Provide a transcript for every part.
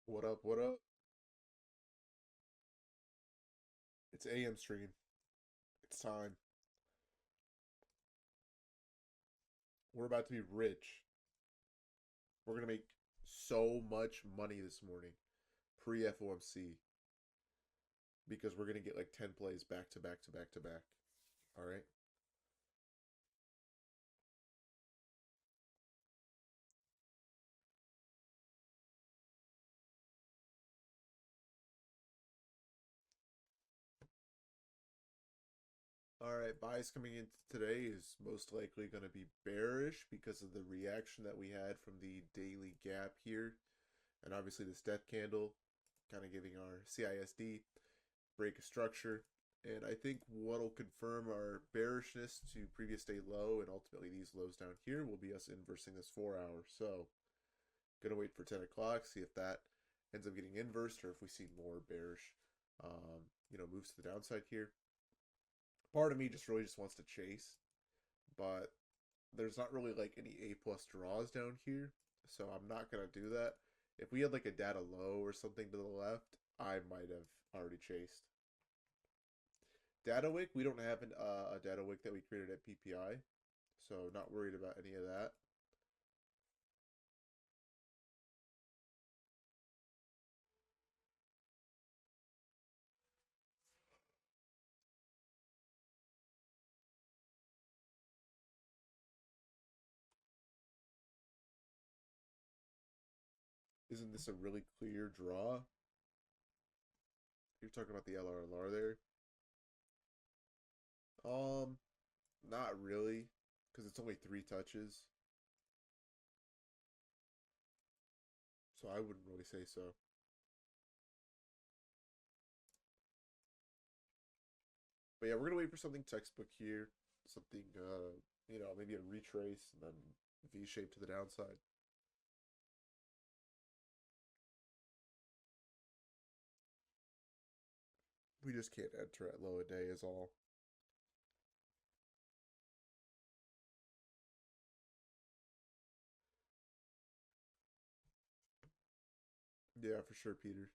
What up? What up? It's AM stream. It's time. We're about to be rich. We're gonna make so much money this morning, pre FOMC, because we're gonna get like 10 plays back to back to back to back. All right. All right. Buys coming in today is most likely going to be bearish because of the reaction that we had from the daily gap here, and obviously this death candle, kind of giving our CISD break of structure. And I think what will confirm our bearishness to previous day low and ultimately these lows down here will be us inversing this 4 hour. So, gonna wait for 10 o'clock, see if that ends up getting inversed or if we see more bearish, moves to the downside here. Part of me just really just wants to chase, but there's not really like any A plus draws down here, so I'm not gonna do that. If we had like a data low or something to the left, I might have already chased. Data wick, we don't have a data wick that we created at PPI, so not worried about any of that. Isn't this a really clear draw? You're talking about the LRLR there? Um, Not really, because it's only 3 touches, so I wouldn't really say so. But yeah, we're gonna wait for something textbook here, something maybe a retrace and then V shape to the downside. We just can't enter at low a day is all. Yeah, for sure, Peter.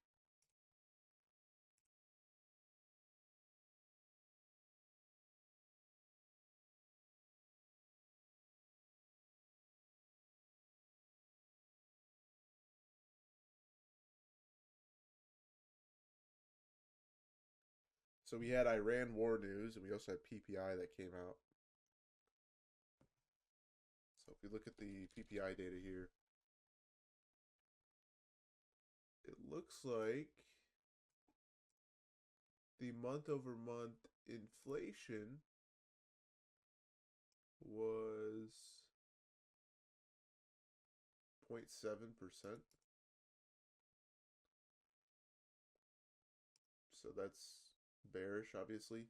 So we had Iran war news, and we also had PPI that came out. So if we look at the PPI data here, it looks like the month over month inflation was 0.7%. So that's bearish, obviously.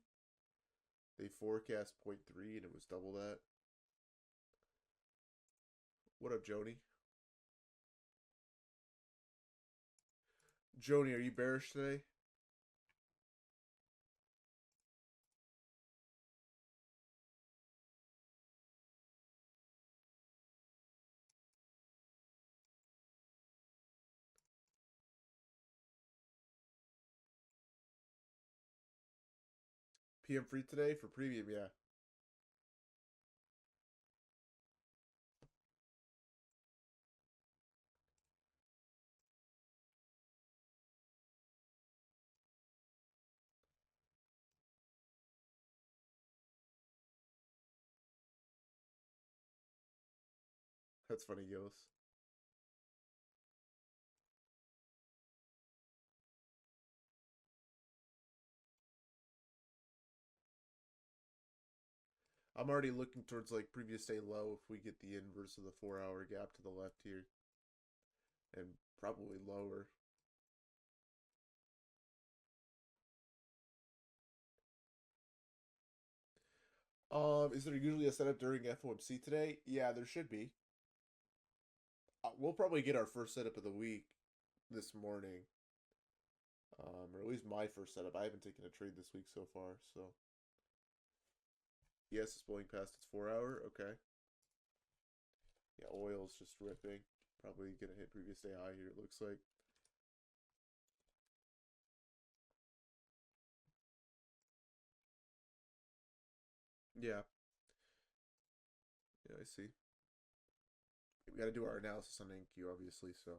They forecast zero point 0.3 and it was double that. What up, Joni? Joni, are you bearish today? PM free today for premium, yeah. That's funny, Gillis. I'm already looking towards like previous day low if we get the inverse of the 4 hour gap to the left here. And probably lower. Is there usually a setup during FOMC today? Yeah, there should be. We'll probably get our first setup of the week this morning. Or at least my first setup. I haven't taken a trade this week so far, so. Yes, it's blowing past its 4 hour. Okay. Yeah, oil's just ripping. Probably gonna hit previous day high here, it looks like. Yeah, yeah, I see. We got to do our analysis on NQ, obviously. So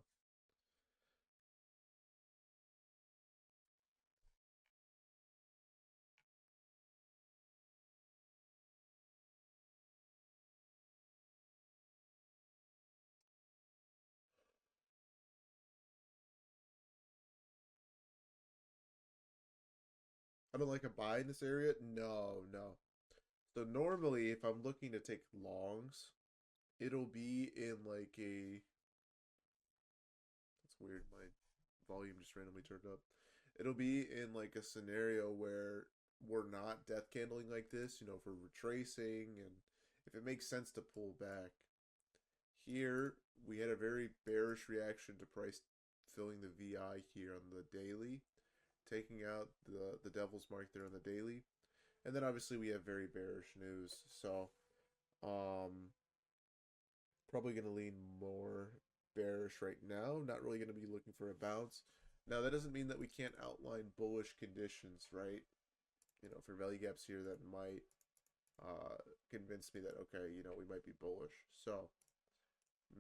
I don't like a buy in this area. No, no. So normally, if I'm looking to take longs, it'll be in like a. That's weird. My volume just randomly turned up. It'll be in like a scenario where we're not death candling like this, for retracing and if it makes sense to pull back. Here, we had a very bearish reaction to price filling the VI here on the daily, taking out the devil's mark there on the daily. And then obviously we have very bearish news. So, um, probably going to lean more bearish right now. Not really going to be looking for a bounce. Now, that doesn't mean that we can't outline bullish conditions, right? For value gaps here that might convince me that, okay, we might be bullish. So,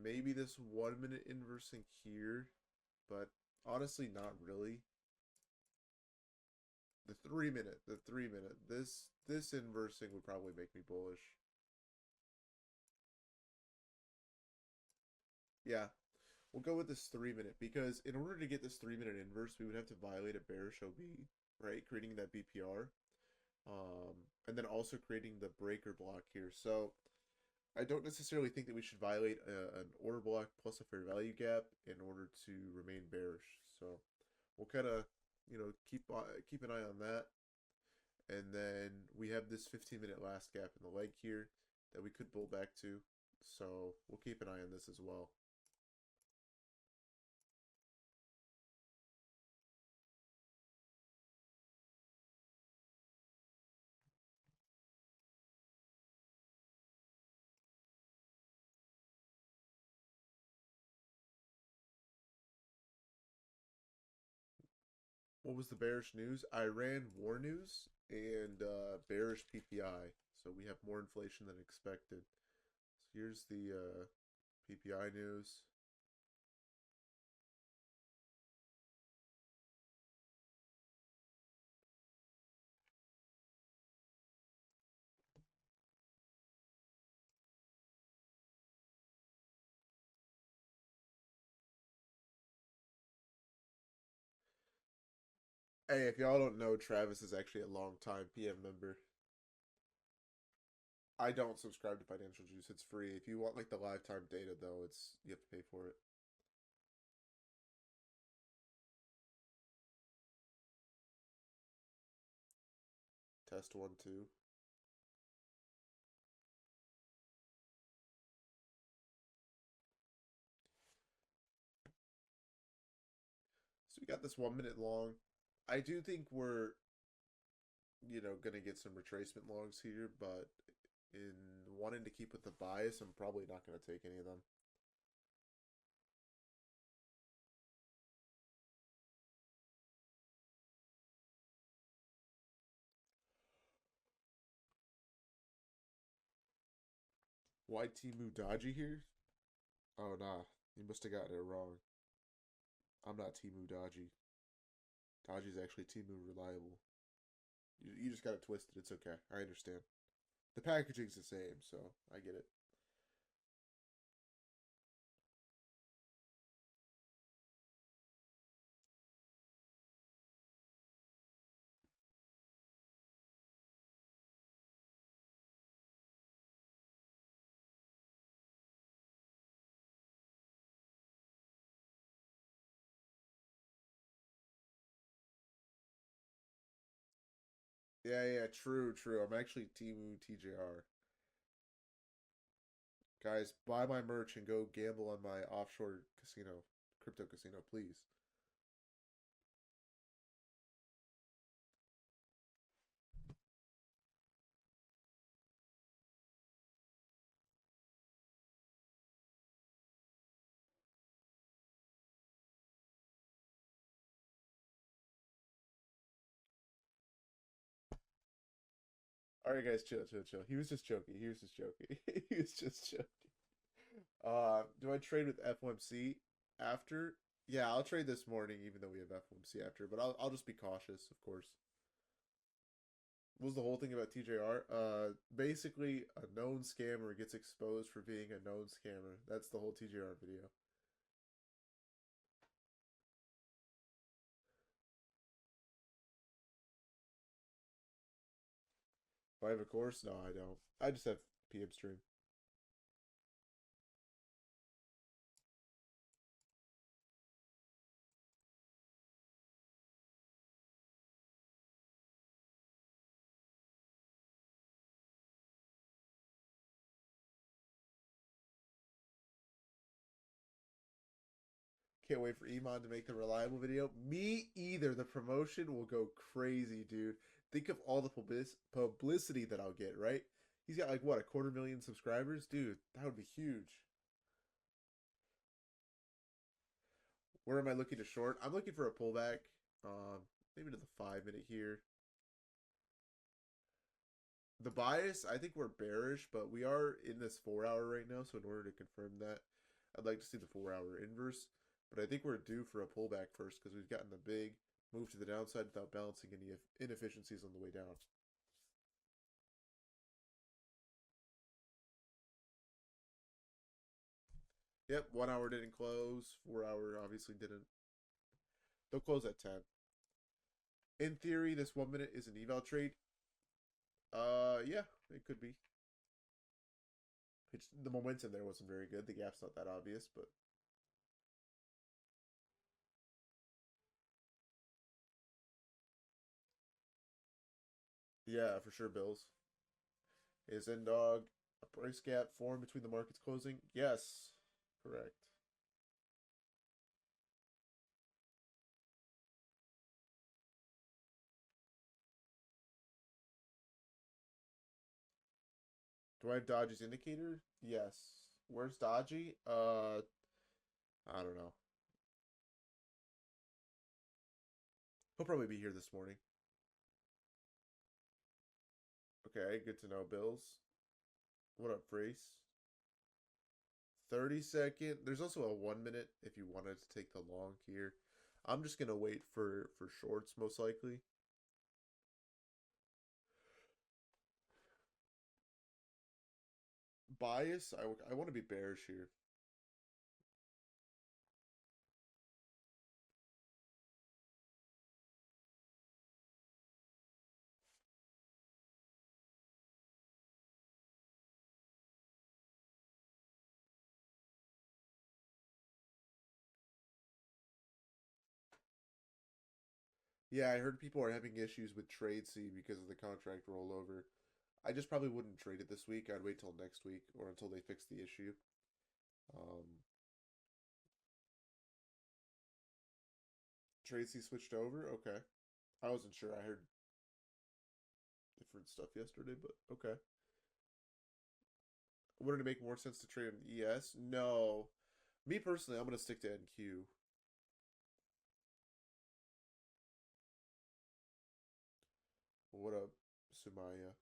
maybe this 1 minute inversing here, but honestly, not really. The 3 minute. This inversing would probably make me bullish. Yeah, we'll go with this 3 minute because in order to get this 3 minute inverse, we would have to violate a bearish OB, right? Creating that BPR, and then also creating the breaker block here. So I don't necessarily think that we should violate an order block plus a fair value gap in order to remain bearish. So we'll kind of, keep an eye on that. And then we have this 15-minute last gap in the leg here that we could pull back to. So we'll keep an eye on this as well. What was the bearish news? Iran war news and bearish PPI. So we have more inflation than expected. So here's the PPI news. Hey, if y'all don't know, Travis is actually a long-time PM member. I don't subscribe to Financial Juice. It's free. If you want like the lifetime data though, it's you have to pay for it. Test 1, 2. So we got this 1 minute long. I do think we're, gonna get some retracement longs here, but in wanting to keep with the bias, I'm probably not gonna take any of them. Why Timu Dodgy here? Oh nah, you must have gotten it wrong. I'm not Timu Dodgy. Dodgy's actually Timu Reliable. You just got it twisted. It's okay. I understand. The packaging's the same, so I get it. Yeah, yeah, true, true. I'm actually Timu TJR. Guys, buy my merch and go gamble on my offshore casino, crypto casino, please. All right, guys, chill, chill, chill. He was just joking. He was just joking. He was just joking. Do I trade with FOMC after? Yeah, I'll trade this morning, even though we have FOMC after. But I'll just be cautious, of course. What was the whole thing about TJR? Basically, a known scammer gets exposed for being a known scammer. That's the whole TJR video. Do I have a course? No, I don't. I just have PM stream. Can't wait for Iman to make the reliable video. Me either. The promotion will go crazy, dude. Think of all the publicity that I'll get, right? He's got like what, a 250,000 subscribers? Dude, that would be huge. Where am I looking to short? I'm looking for a pullback. Um, Maybe to the 5 minute here. The bias, I think we're bearish, but we are in this 4 hour right now. So in order to confirm that, I'd like to see the 4 hour inverse. But I think we're due for a pullback first because we've gotten the big move to the downside without balancing any inefficiencies on the way down. Yep, 1 hour didn't close. 4 hour obviously didn't. They'll close at 10. In theory, this 1 minute is an eval trade. Yeah, it could be. The momentum there wasn't very good. The gap's not that obvious, but yeah, for sure. Bills is in dog. A price gap formed between the markets closing. Yes, correct. Do I have Dodge's indicator? Yes. Where's Dodgy? I don't know. He'll probably be here this morning. Okay, good to know, Bills. What up, Brace? 30 second. There's also a 1 minute if you wanted to take the long here. I'm just gonna wait for shorts most likely. Bias. I want to be bearish here. Yeah, I heard people are having issues with trade C because of the contract rollover. I just probably wouldn't trade it this week. I'd wait till next week or until they fix the issue. Um, Trade C switched over. Okay, I wasn't sure. I heard different stuff yesterday, but okay. Wouldn't it make more sense to trade an ES? No. Me personally, I'm gonna stick to NQ. What up, Sumaya? It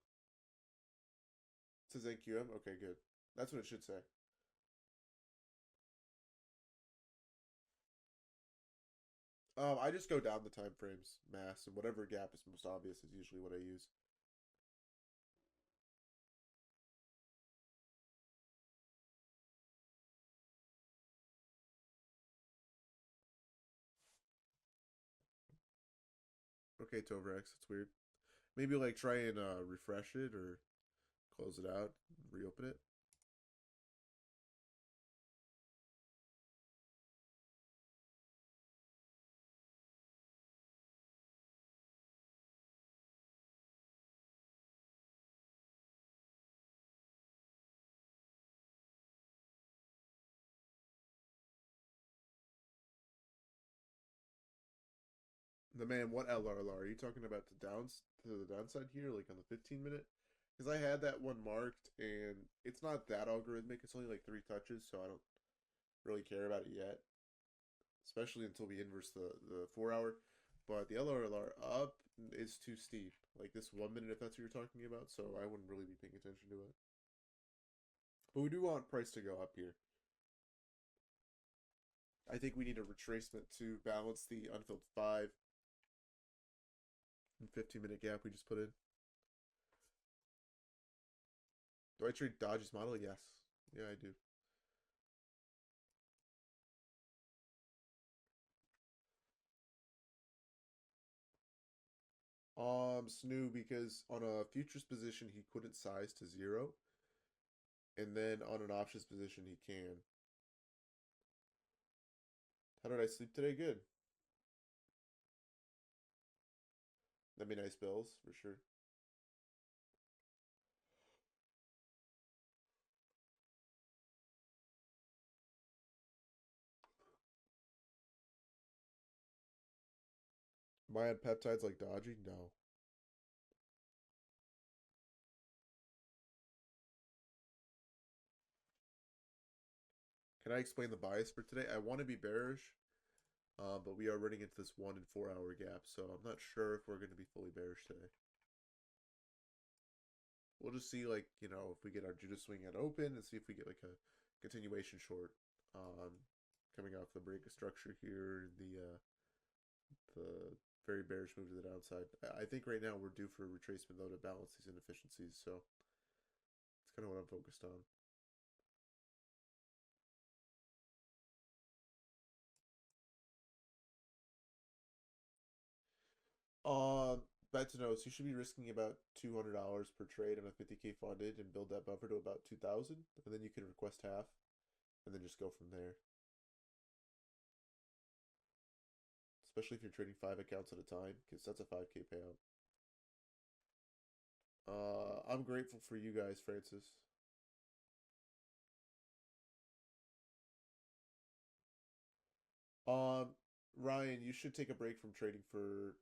says NQM. Okay, good. That's what it should say. I just go down the time frames, mass, and whatever gap is most obvious is usually what I use. Okay, it's over X. It's weird. Maybe like try and refresh it or close it out, reopen it. The man, what LRLR? Are you talking about the downside here, like on the 15 minute? Because I had that one marked, and it's not that algorithmic. It's only like 3 touches, so I don't really care about it yet. Especially until we inverse the 4 hour. but the LRLR up is too steep. Like this 1 minute, if that's what you're talking about, so I wouldn't really be paying attention to it. But we do want price to go up here. I think we need a retracement to balance the unfilled 5 and 15-minute gap we just put in. Do I trade Dodge's model? Yes. Yeah, I do. Snoo, because on a futures position he couldn't size to 0, and then on an options position he can. How did I sleep today? Good. That'd be nice bills for sure. Am I on peptides like Dodgy? No. Can I explain the bias for today? I want to be bearish, but we are running into this 1 and 4 hour gap, so I'm not sure if we're going to be fully bearish today. We'll just see, like, you know, if we get our Judas swing at open and see if we get like a continuation short coming off the break of structure here, the very bearish move to the downside. I think right now we're due for a retracement though to balance these inefficiencies, so it's kind of what I'm focused on. Bad to know. So you should be risking about $200 per trade on a 50K funded and build that buffer to about 2,000, and then you can request half, and then just go from there. Especially if you're trading 5 accounts at a time, because that's a 5K payout. I'm grateful for you guys, Francis. Um, Ryan, you should take a break from trading for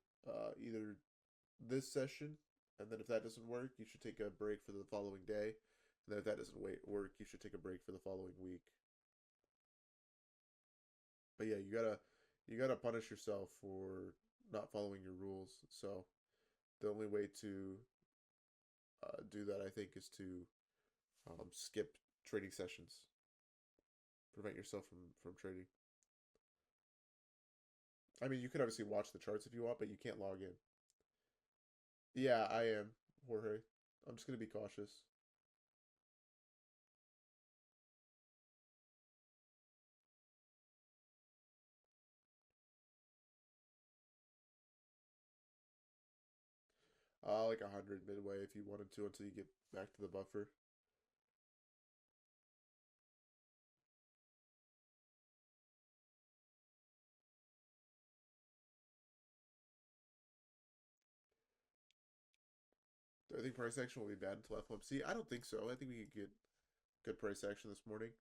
either this session, and then if that doesn't work, you should take a break for the following day. And then if that doesn't work, you should take a break for the following week. But yeah, you gotta punish yourself for not following your rules. So the only way to do that, I think, is to skip trading sessions, prevent yourself from trading. I mean, you could obviously watch the charts if you want, but you can't log in. Yeah, I am, Jorge. I'm just gonna be cautious. Like 100 midway if you wanted to until you get back to the buffer. Do I think price action will be bad until FOMC? I don't think so. I think we could get good price action this morning.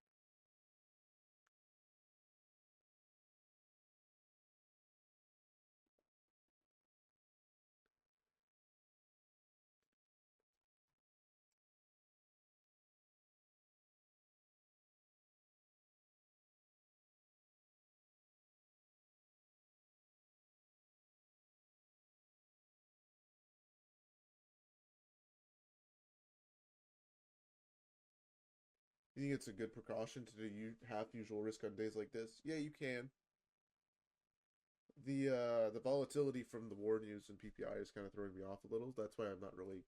You think it's a good precaution to do half usual risk on days like this? Yeah, you can. The volatility from the war news and PPI is kind of throwing me off a little. That's why I'm not really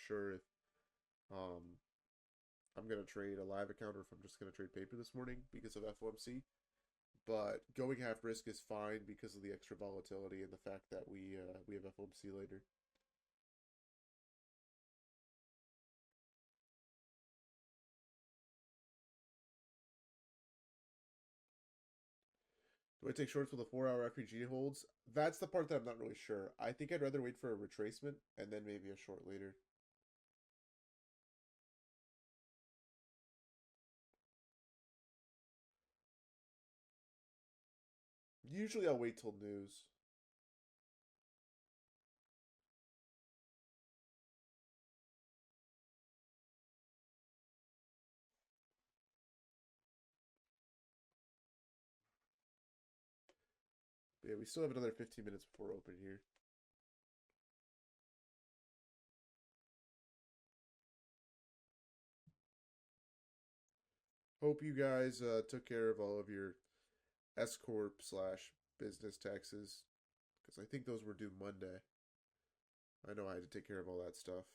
sure if um I'm gonna trade a live account or if I'm just gonna trade paper this morning because of FOMC. But going half risk is fine because of the extra volatility and the fact that we have FOMC later. Do I take shorts with a 4 hour FPG holds? That's the part that I'm not really sure. I think I'd rather wait for a retracement and then maybe a short later. Usually I'll wait till news. Yeah, we still have another 15 minutes before open here. Hope you guys took care of all of your S corp slash business taxes, because I think those were due Monday. I know I had to take care of all that stuff.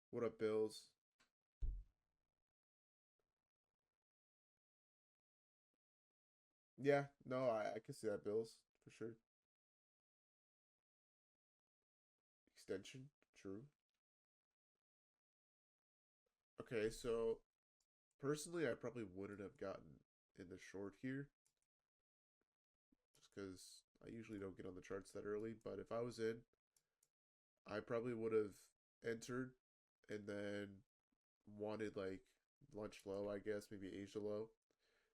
What up, Bills? Yeah, no, I can see that, Bills, for sure. Extension, true. Okay, so personally, I probably wouldn't have gotten in the short here, just because I usually don't get on the charts that early. But if I was in, I probably would have entered and then wanted like lunch low, I guess, maybe Asia low.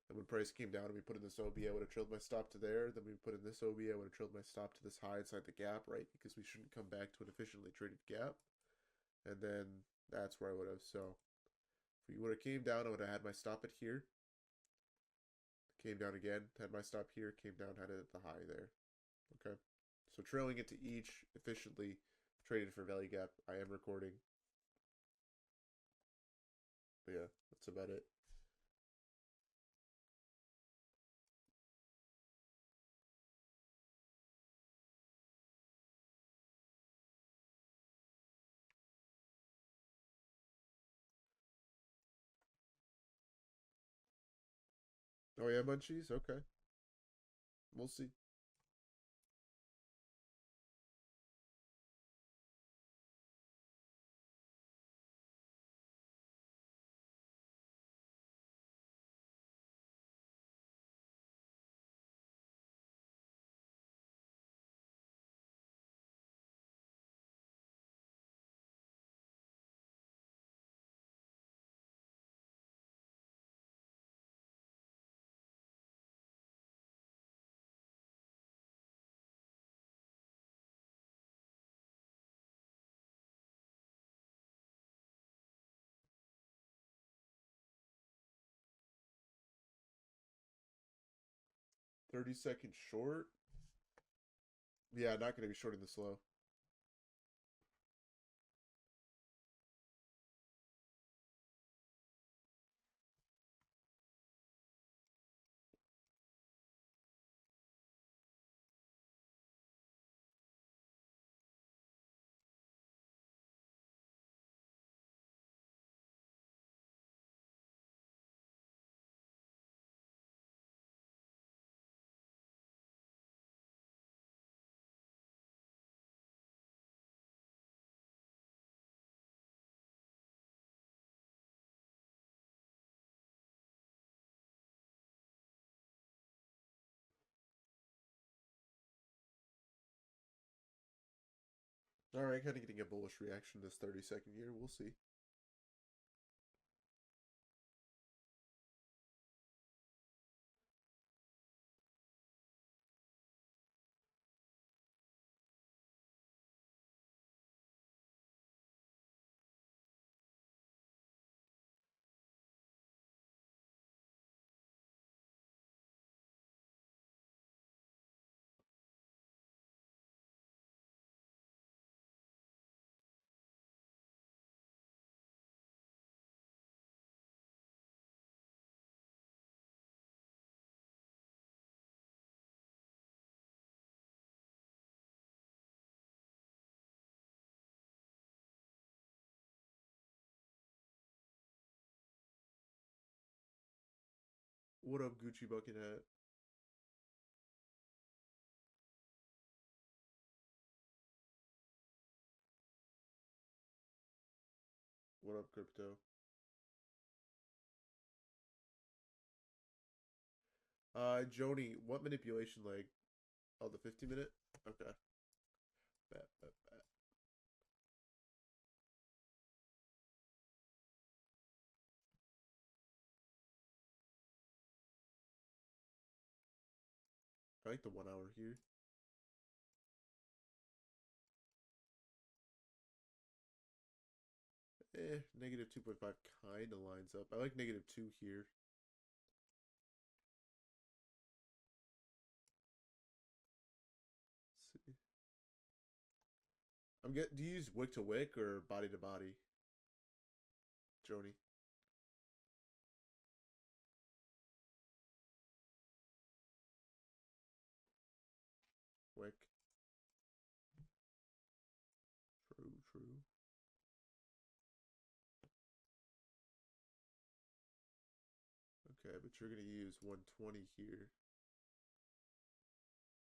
And when price came down and we put in this OB, I would have trailed my stop to there. Then we put in this OB, I would have trailed my stop to this high inside the gap, right? Because we shouldn't come back to an efficiently traded gap. And then that's where I would have. So if we would have came down, I would have had my stop at here. Came down again, had my stop here, came down, had it at the high there. Okay. So trailing into each efficiently traded for value gap. I am recording. But yeah, that's about it. Oh yeah, munchies? Okay. We'll see. $30 short. Yeah, not going to be shorting the slow. All right, kind of getting a bullish reaction this 30-second here. We'll see. What up, Gucci Bucket Hat? What up, Crypto? Joni, what manipulation leg? Oh, the 50-minute? Okay. Bet, bet, bet. I like the 1 hour here. Negative 2.5 kind of lines up. I like negative 2 here. Do you use wick to wick or body to body, Joni? Wick. True, true. Okay, but you're gonna use 120 here.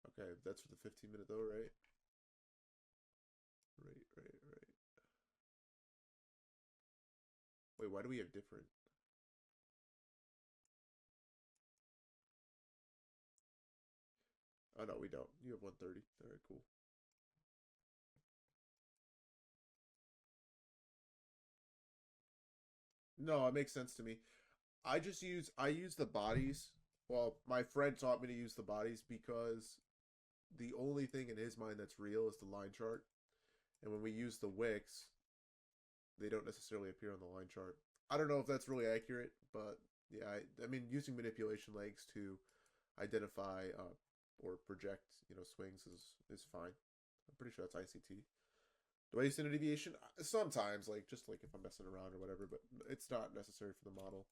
Okay, that's for the 15-minute though, right? Right. Wait, why do we have different? Oh no, we don't. You have 130. All right, cool. No, it makes sense to me. I use the bodies. Well, my friend taught me to use the bodies because the only thing in his mind that's real is the line chart. And when we use the wicks, they don't necessarily appear on the line chart. I don't know if that's really accurate, but yeah, I mean, using manipulation legs to identify or project, swings is fine. I'm pretty sure that's ICT. Do I use standard deviation? Sometimes, like just like if I'm messing around or whatever, but it's not necessary for the model.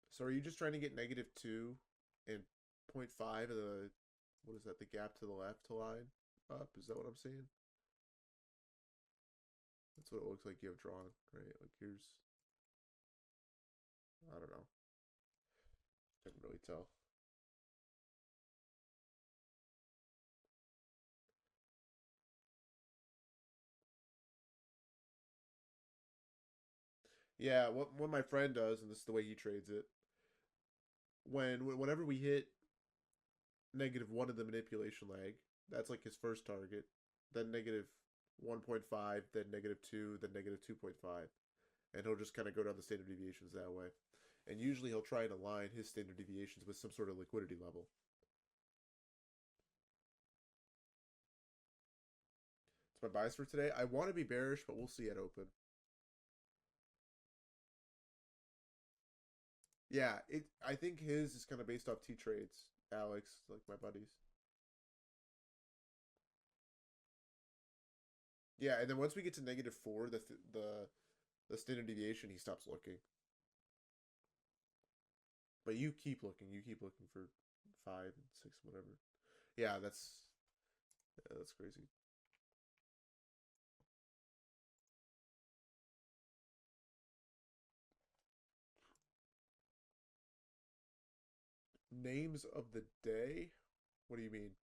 So are you just trying to get -2 and zero point 0.5 of the, what is that, the gap to the left to line up? Is that what I'm seeing? That's what it looks like you have drawn, right? Like here's, I don't know. Couldn't really tell. Yeah, what my friend does, and this is the way he trades it, whenever we hit -1 of the manipulation leg, that's like his first target, then -1.5, then -2, then -2.5. And he'll just kind of go down the standard deviations that way. And usually he'll try and align his standard deviations with some sort of liquidity level. It's my bias for today. I want to be bearish, but we'll see at open. Yeah, I think his is kind of based off T trades, Alex, like my buddies. Yeah, and then once we get to -4, the standard deviation, he stops looking. But you keep looking. You keep looking for 5 and 6, whatever. Yeah, that's crazy. Names of the day? What do you mean?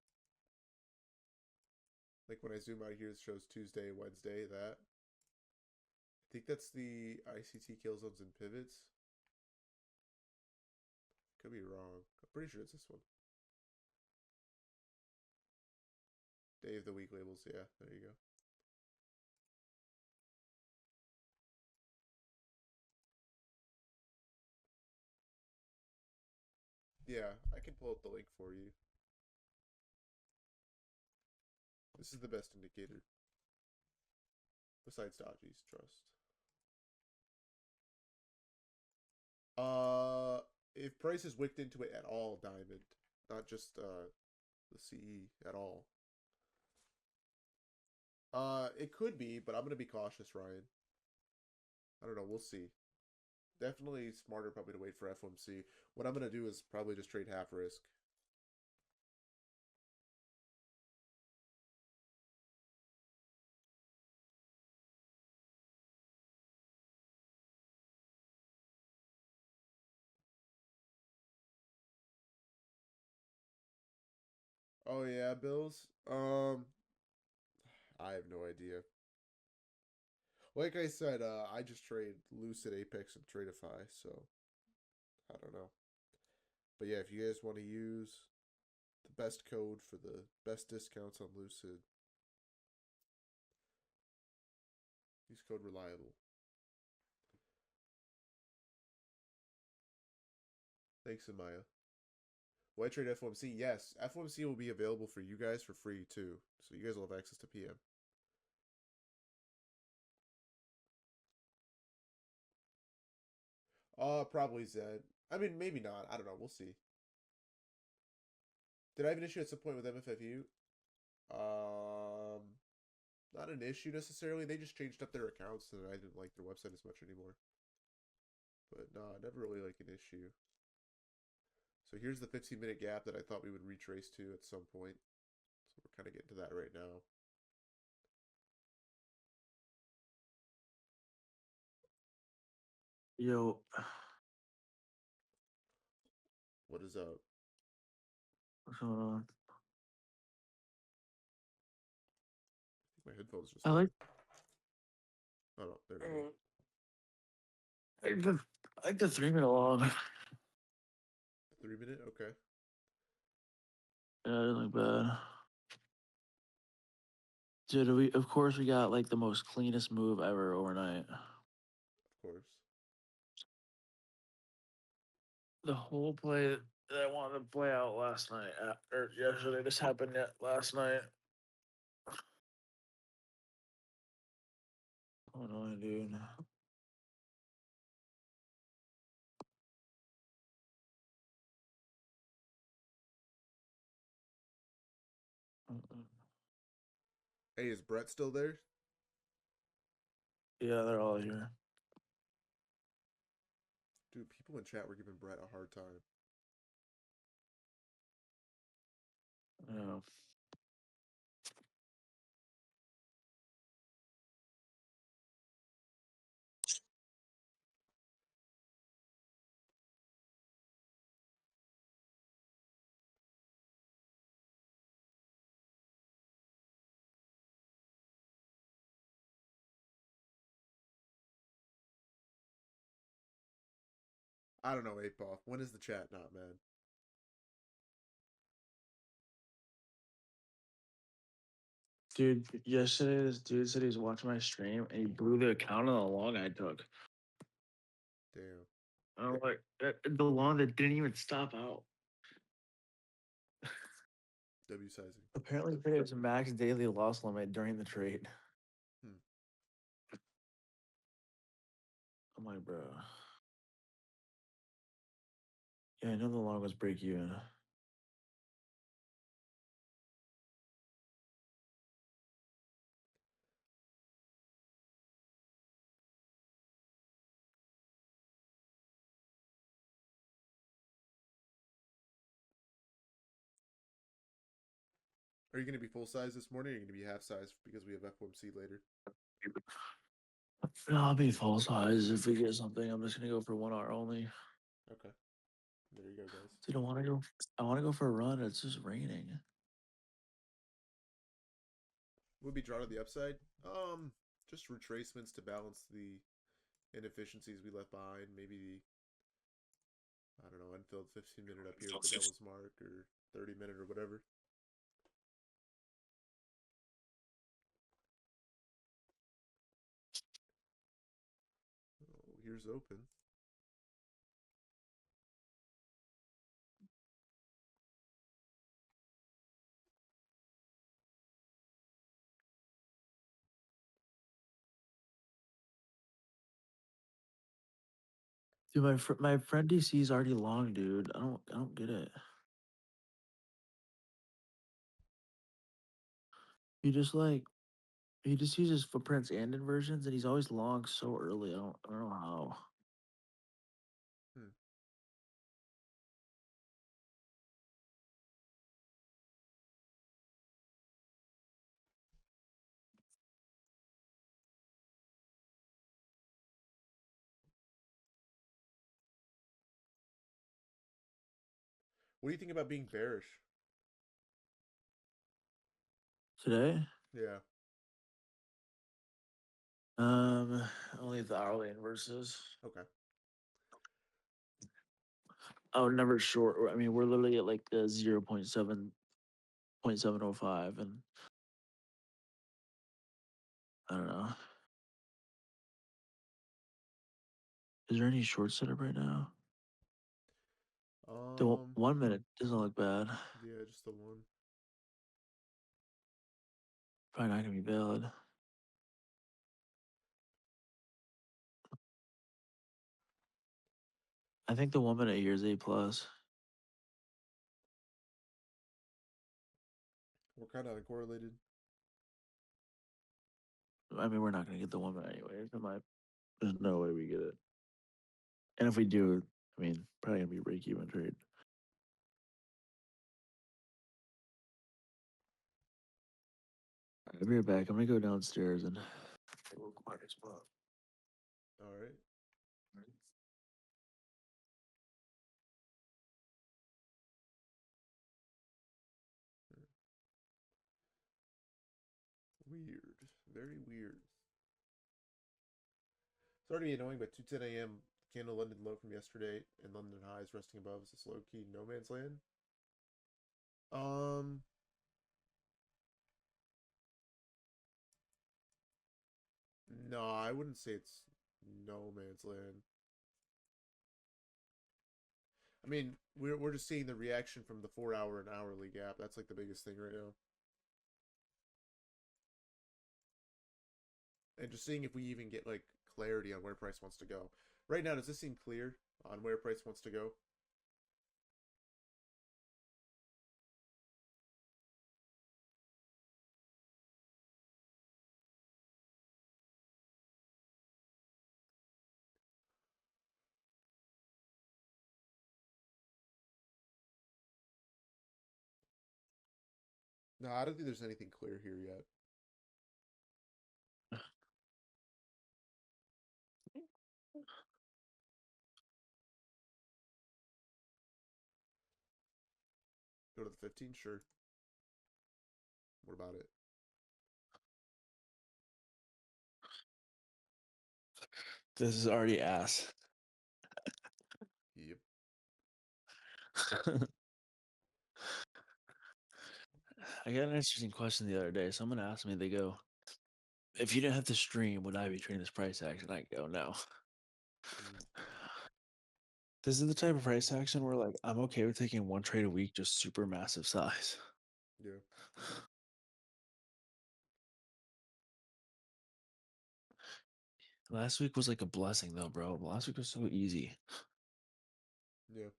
Like when I zoom out here, it shows Tuesday, Wednesday, that. I think that's the ICT kill zones and pivots. Could be wrong. I'm pretty sure it's this one. Day of the week labels. Yeah, there you go. Yeah, I can pull up the link for you. This is the best indicator. Besides Dodgy's Trust. Uh, if price is wicked into it at all, Diamond, not just the CE at all. It could be, but I'm gonna be cautious, Ryan. I don't know. We'll see. Definitely smarter probably to wait for FOMC. What I'm gonna do is probably just trade half risk. Oh yeah, Bills. I have no idea. Like I said, I just trade Lucid, Apex, and Tradeify, so I don't know. But yeah, if you guys want to use the best code for the best discounts on Lucid, use code reliable. Thanks, Amaya. White Trade FOMC. Yes, FOMC will be available for you guys for free too. So you guys will have access to PM. Probably Zed. I mean, maybe not. I don't know. We'll see. Did I have an issue at some point with MFFU? Um, Not an issue necessarily. They just changed up their accounts, and I didn't like their website as much anymore. But no, never really like an issue. So here's the 15-minute gap that I thought we would retrace to at some point. So we're kind of getting to that right now. Yo, What is up? what's going on? My headphones just I died. like Oh no, there we go. I like the I like the 3 minute long. 3 minute? Okay. Yeah, I didn't like bad. Dude, we of course we got like the most cleanest move ever overnight. Of course. The whole play that I wanted to play out last night, or yesterday, this happened yet last night. Oh no, dude. Hey, is Brett still there? Yeah, they're all here. Dude, people in chat were giving Brett a hard time. Yeah. I don't know, 8-Ball. When is the chat not, man? Dude, yesterday this dude said he was watching my stream and he blew the account on the long I took. Damn. I'm like, the long that didn't even stop out. W sizing. Apparently, there was a max daily loss limit during the trade. Hmm. I'm like, bro. Yeah, I know the long was break even. Are you going to be full size this morning or are you going to be half size because we have FOMC later? No, I'll be full size if we get something. I'm just gonna go for 1 hour only. Okay. There you go, guys. Dude, I want to go. I want to go for a run. It's just raining. Would be drawn to the upside. Just retracements to balance the inefficiencies we left behind. Maybe the, I don't know, unfilled 15-minute up here with the devil's mark or 30-minute or whatever. Oh, here's open. Dude, my friend DC is already long, dude. I don't get it. He just like he just uses footprints and inversions, and he's always long so early. I don't know how. Hmm. What do you think about being bearish? Today, Yeah. um, only the hourly inverses. Okay. I would never short. I mean, we're literally at like the 0.705, and I don't know. Is there any short setup right now? The 1 minute doesn't look bad. Yeah, just the one. Probably not gonna be valid. I think the 1 minute here is A+. We're kind of uncorrelated. I mean, we're not gonna get the 1 minute anyway. There's no way we get it. And if we do, I mean, probably gonna be a break even trade. I'll be right back. I'm gonna go downstairs and take a little quiet spot. All right. Weird. Very weird. Sorry to be annoying, but 2:10 a.m. candle London low from yesterday and London highs resting above is this low key no man's land. Um, no, I wouldn't say it's no man's land. I mean, we're just seeing the reaction from the 4 hour and hourly gap. That's like the biggest thing right now. And just seeing if we even get like clarity on where price wants to go. Right now, does this seem clear on where price wants to go? No, I don't think there's anything clear here yet. Go to the 15, sure. What about it? This is already ass. Yep. I got an interesting question the other day. Someone asked me, they go, if you didn't have to stream, would I be trading this price action? I go, no. Mm, This is the type of price action where like I'm okay with taking one trade a week, just super massive size. yeah. Last week was like a blessing though, bro. Last week was so easy. Yeah.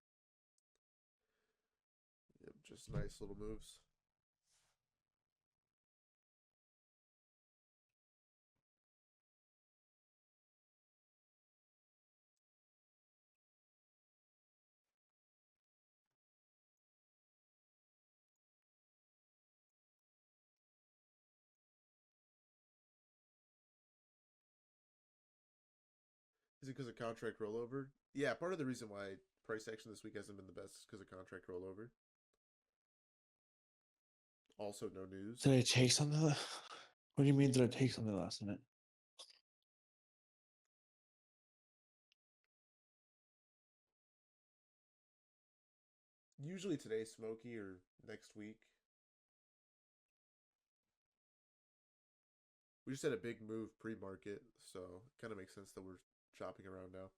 Yep. Just nice little moves. Is it because of contract rollover? Yeah, part of the reason why price action this week hasn't been the best is because of contract rollover. Also, no news. Did I take something? What do you mean? Did I take something last minute? Usually today's smoky or next week. We just had a big move pre-market, so it kind of makes sense that we're chopping around now.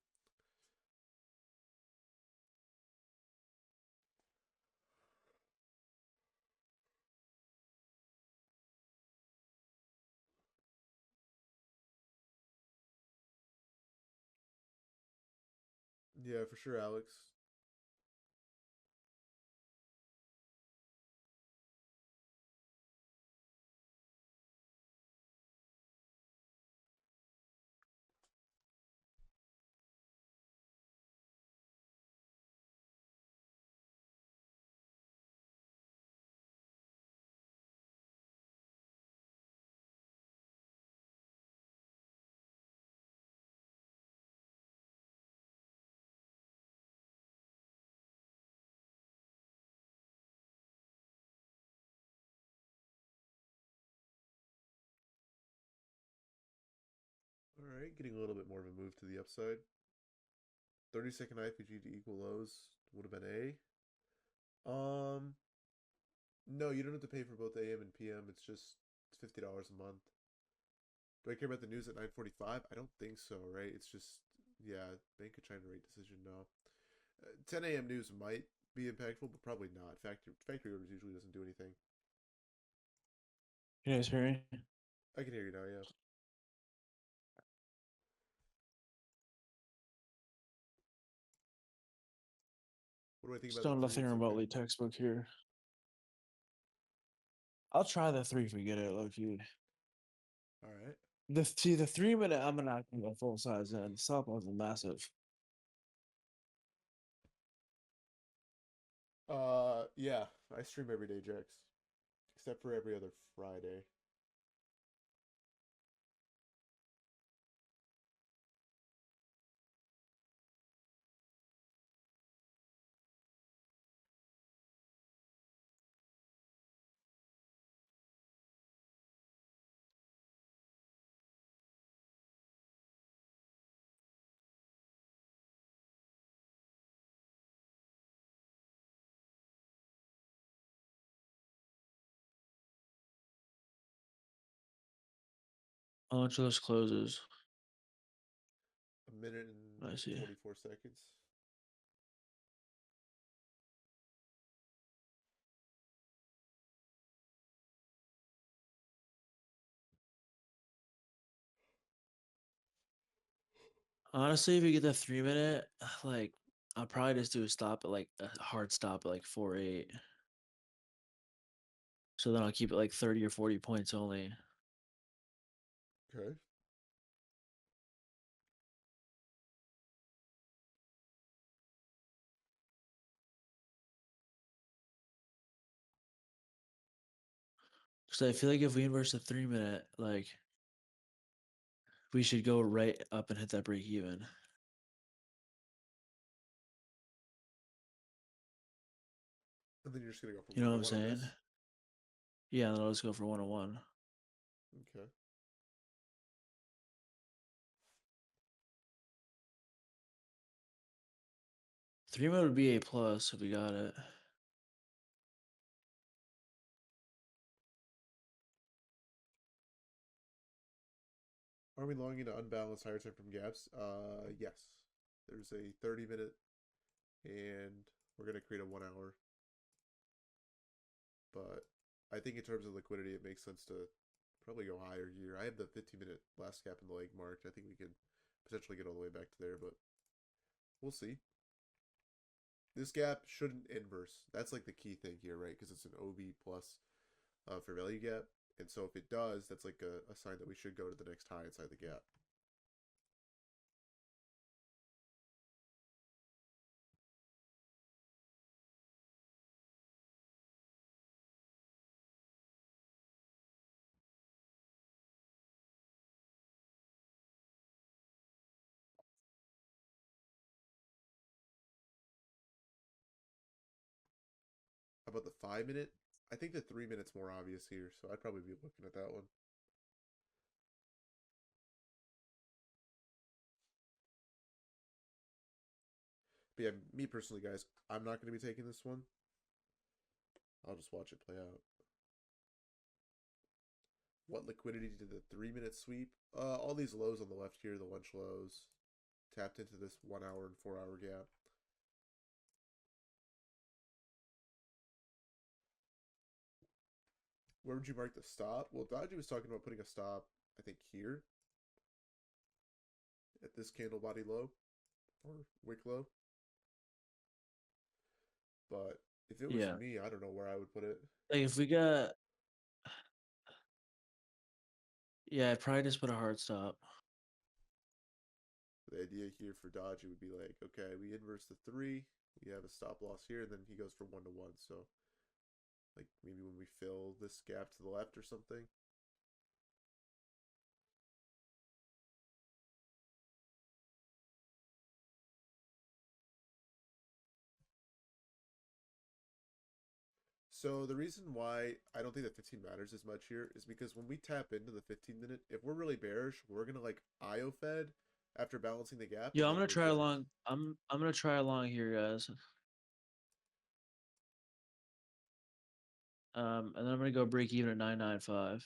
Yeah, for sure, Alex. All right, getting a little bit more of a move to the upside. 30-second IPG to equal lows would have been A. No, you don't have to pay for both AM and PM. It's just $50 a month. Do I care about the news at 9:45? I don't think so, right? It's just yeah, Bank of China rate decision. No. 10 a.m. news might be impactful, but probably not. Factory orders usually doesn't do anything. Can you guys hear me? I can hear you now. Yeah. What do I think about Still the 3 nothing minutes on remotely gap? textbook here. I'll try the 3 if we get it, Loki. All right. The 3 minute I'm not gonna go full size in. Stop loss is massive. Yeah. I stream every day, Jax, except for every other Friday. How much of this closes? A minute I and see. 24 seconds. Honestly, if you get the 3 minute, like I'll probably just do a stop at like a hard stop at like 4.8. So then I'll keep it like 30 or 40 points only. Okay. So I feel like if we inverse the 3 minute, like we should go right up and hit that break even. And then you're just gonna go for You know what I'm 1-1 on saying? this. Yeah, then I'll just go for 101. Okay. 3 minute would be A+ if we got it. Are we longing to unbalance higher time from gaps? Yes. There's a 30-minute, and we're gonna create a 1 hour. But I think in terms of liquidity, it makes sense to probably go higher here. I have the 15-minute last gap in the leg marked. I think we could potentially get all the way back to there, but we'll see. This gap shouldn't inverse. That's like the key thing here, right? Because it's an OB plus for value gap. And so if it does, that's like a sign that we should go to the next high inside the gap. How about the 5 minute? I think the 3 minutes more obvious here, so I'd probably be looking at that one. But yeah, me personally, guys, I'm not going to be taking this one. I'll just watch it play out. What liquidity did the 3 minute sweep? All these lows on the left here, the lunch lows, tapped into this 1 hour and 4 hour gap. Where would you mark the stop? Well, Dodgy was talking about putting a stop, I think, here at this candle body low or wick low. But if it was Yeah. me, I don't know where I would put it. Like if we got, yeah, I'd probably just put a hard stop. The idea here for Dodgy would be like, okay, we inverse the 3, we have a stop loss here, and then he goes for 1-1. So, like maybe when we fill this gap to the left or something. So the reason why I don't think that 15 matters as much here is because when we tap into the 15-minute, if we're really bearish, we're gonna like IO Fed after balancing the gap. Yo, And I'm then gonna we're try just, along. I'm gonna try along here, guys. And then I'm gonna go break even at 995.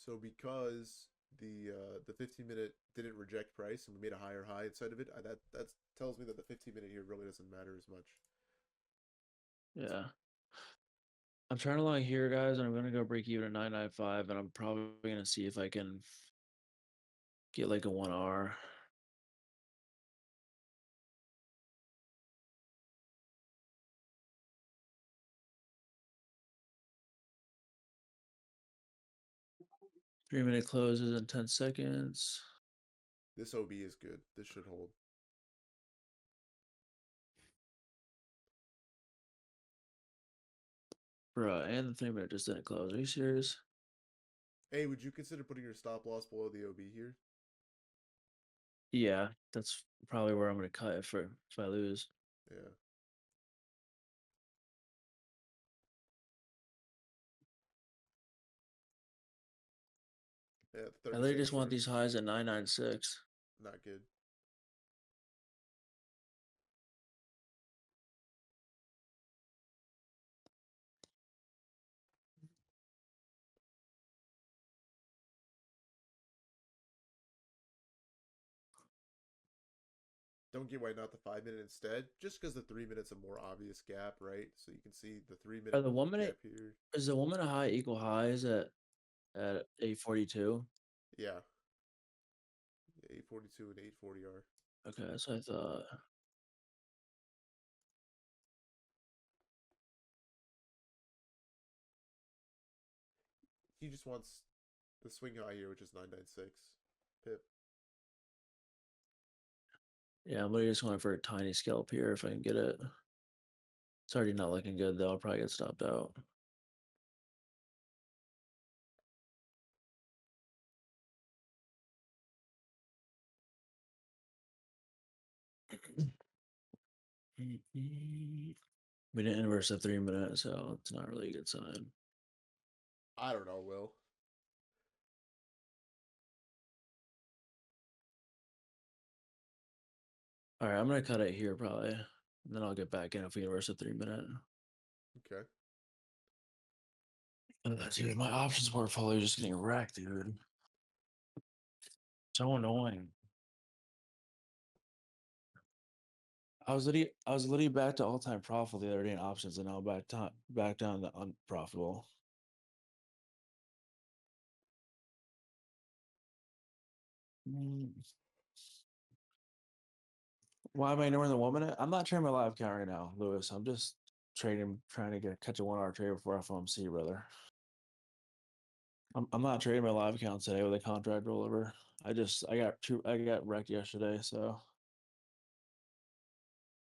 so because the 15-minute didn't reject price and we made a higher high inside of it, that tells me that the 15-minute here really doesn't matter as much. Yeah. I'm trying to long here, guys, and I'm gonna go break even at 995, and I'm probably gonna see if I can get like a 1R. Three-minute closes in 10 seconds. This OB is good. This should hold. Bruh, and the 3-minute just didn't close. Are you serious? Hey, would you consider putting your stop loss below the OB here? Yeah, that's probably where I'm gonna cut if I lose. Yeah. Yeah, I 30 literally second just want short. these highs at 996. Not good. Don't get why not the 5-minute instead, just because the 3 minutes a more obvious gap, right? So you can see the 3 minute Are the 1 minute gap here. is the 1 minute high equal highs at 842? Yeah. 842 and 840 are. Okay, that's what I thought. He just wants the swing high here, which is 996 pip. Yeah, I'm literally just going for a tiny scalp here if I can get it. It's already not looking good though. I'll probably get stopped out. We didn't inverse a 3-minute, so it's not really a good sign. I don't know, Will. All right, I'm gonna cut it here probably, and then I'll get back in if we inverse a 3-minute. Okay. Dude, my options portfolio is just getting wrecked, dude. So annoying. I was literally back to all-time profitable the other day in options, and now back down to unprofitable. Why am I ignoring the 1 minute? I'm not trading my live count right now, Lewis. I'm just trading, trying to catch a 1 hour trade before FOMC, brother. I'm not trading my live account today with a contract rollover. I got wrecked yesterday, so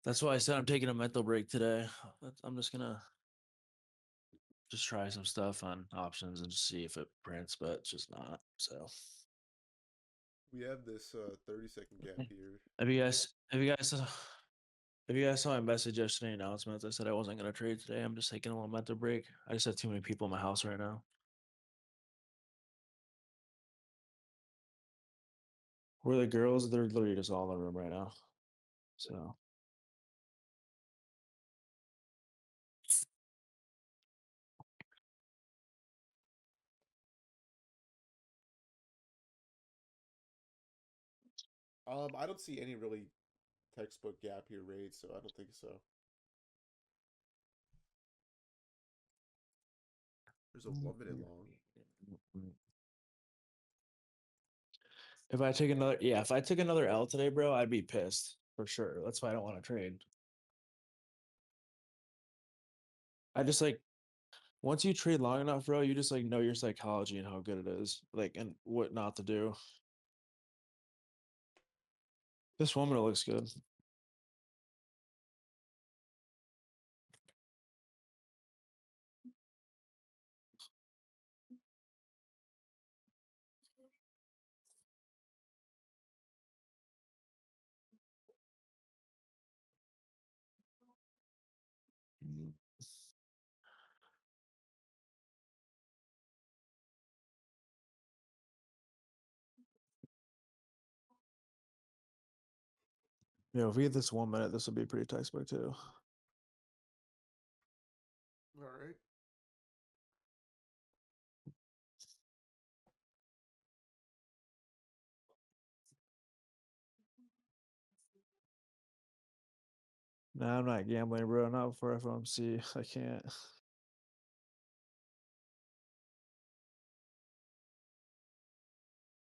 that's why I said I'm taking a mental break today. I'm just gonna just try some stuff on options and just see if it prints, but it's just not. So We have this 30-second gap here. have you guys saw my message yesterday announcements? I said I wasn't gonna trade today. I'm just taking a little mental break. I just have too many people in my house right now. Where the girls, they're literally just all in the room right now. So I don't see any really textbook gap here raid, so I don't think so. There's a 1 minute long. if I took another L today, bro, I'd be pissed for sure. That's why I don't want to trade. I just like once you trade long enough, bro, you just like know your psychology and how good it is, like and what not to do. This woman looks good. Yeah, if we get this 1 minute, this would be pretty textbook too. All right. Nah, I'm not gambling, bro. Not for FOMC. I can't.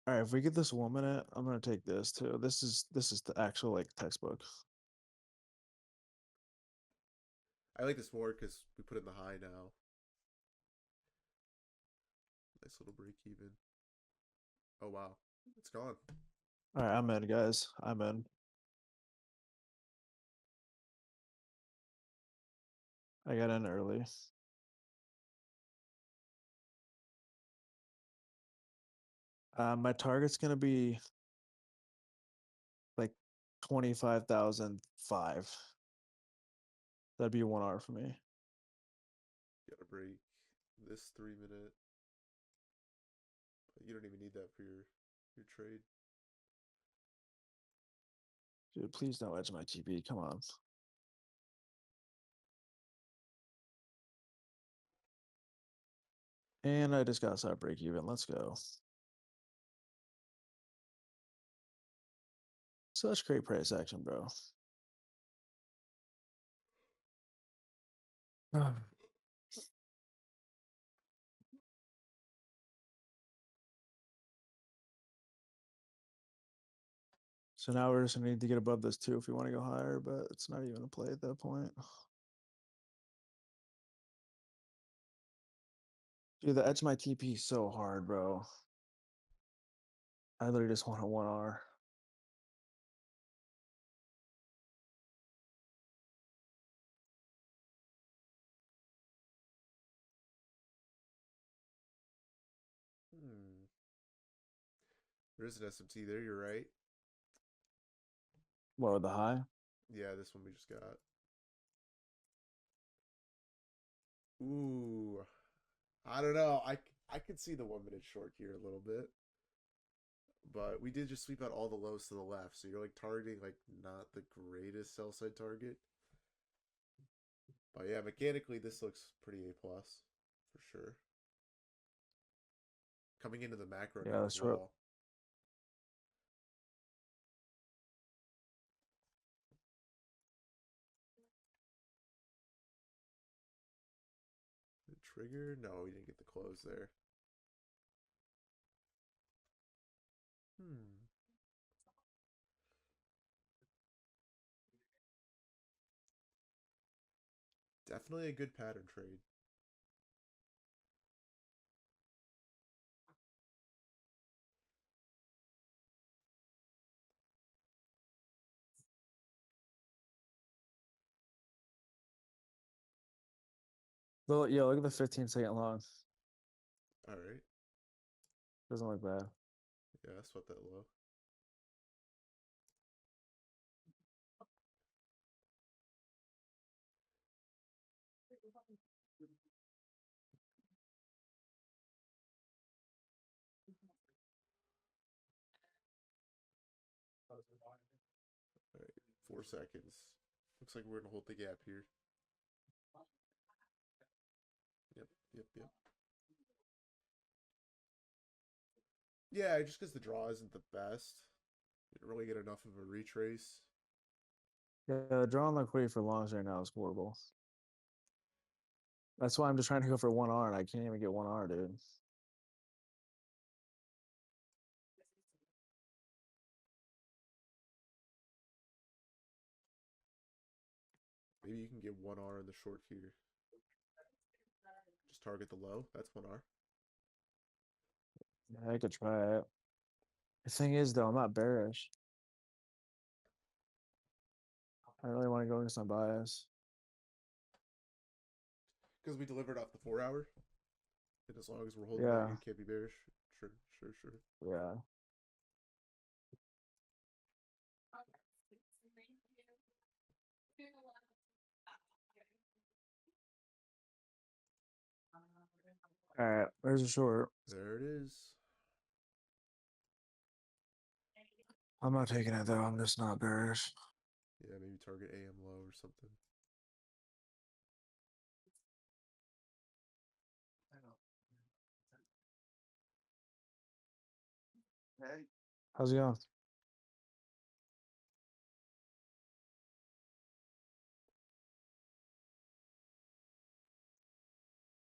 All right, if we get this 1 minute, I'm gonna take this too. This is the actual like textbook. I like this more because we put in the high now. Nice little break even. Oh wow, it's gone. All right, I'm in, guys. I'm in. I got in early. My target's gonna be like 25,005. That'd be 1 hour for me. Gotta break this 3 minute. You don't even need that for your trade. Dude, please don't edge my TP. Come on. And I just got to break even. Let's go. Such great price action, bro. So now we're just gonna need to get above this too if we want to go higher, but it's not even a play at that point. Dude, the edge of my TP is so hard, bro. I literally just want a 1R. There is an SMT there, you're right. What with the high? Yeah, this one we just got. Ooh. I don't know. I could see the 1 minute short here a little bit. But we did just sweep out all the lows to the left, so you're like targeting like not the greatest sell side target. But yeah, mechanically this looks pretty A plus for sure. Coming into the macro Yeah, now as that's right. well. The trigger? No, we didn't get the close there. Definitely a good pattern trade. Well, yeah, look at the 15-second long. All right. Doesn't look bad. Yeah, I swept that low. All right, 4 seconds. Looks like we're gonna hold the gap here. Yep, yep, yep. Yeah, just because the draw isn't the best. Didn't really get enough of a retrace. Yeah, drawing liquidity for longs right now is horrible. That's why I'm just trying to go for 1R and I can't even get 1R, dude. Maybe you can get 1R in the short here. Just target the low. That's 1R. Yeah, I could try it. The thing is, though, I'm not bearish. I really want to go against my bias. Because we delivered off the 4 hour. And as long as we're holding Yeah. that, you can't be bearish. Sure, sure, sure. Yeah. All right, there's a short. There it is. I'm not taking it though. I'm just not bearish. Yeah, maybe target AM low or something. How's it going?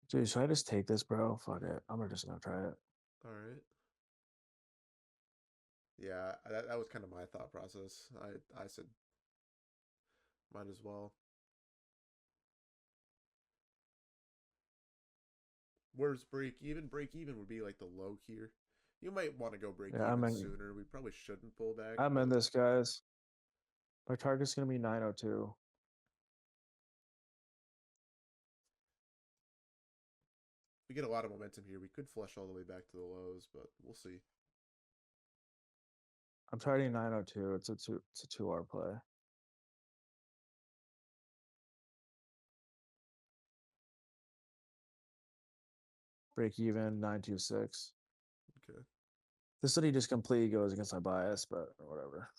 Dude, should I just take this, bro? Fuck it. Just gonna try it. All right. Yeah, that was kind of my thought process. I said might as well. Where's break even? Break even would be like the low here. You might want to go break Yeah, even sooner. We probably shouldn't pull back, I'm in but this, guys. My target's gonna be 902. we get a lot of momentum here. We could flush all the way back to the lows, but we'll see. I'm targeting 902. It's a 2R play. Break even 926. Okay. This study just completely goes against my bias, but whatever.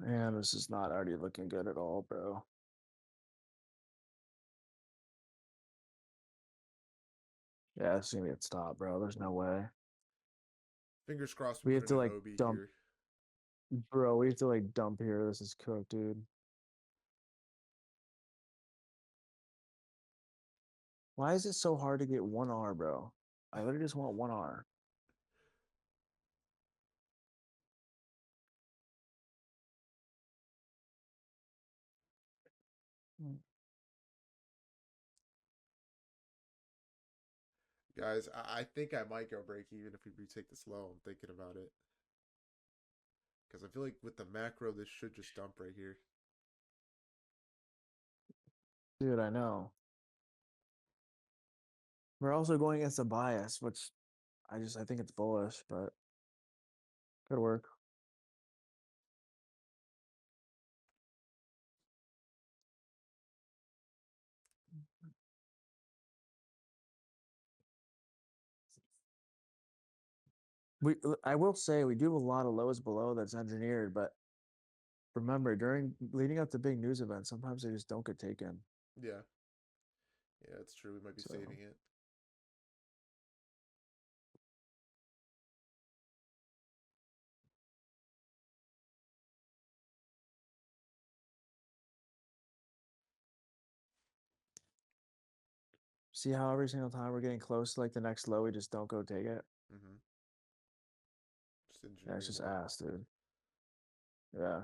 Man, this is not already looking good at all, bro. Yeah, it's gonna get stopped, bro. There's no way. Fingers crossed we We put have in to an like OB dump, here. bro. We have to like dump here. This is cooked, dude. Why is it so hard to get 1R, bro? I literally just want 1R. Guys, I think I might go break even if we retake this low. I'm thinking about it. Because I feel like with the macro, this should just dump right here. Dude, I know. We're also going against a bias, which I think it's bullish, but could work. I will say we do have a lot of lows below that's engineered, but remember during leading up to big news events, sometimes they just don't get taken. Yeah. Yeah, it's true. We might be So saving it. see how every single time we're getting close to like the next low, we just don't go take it. Mm-hmm. Just Yeah, it's engineering just low. ass, dude. Yeah.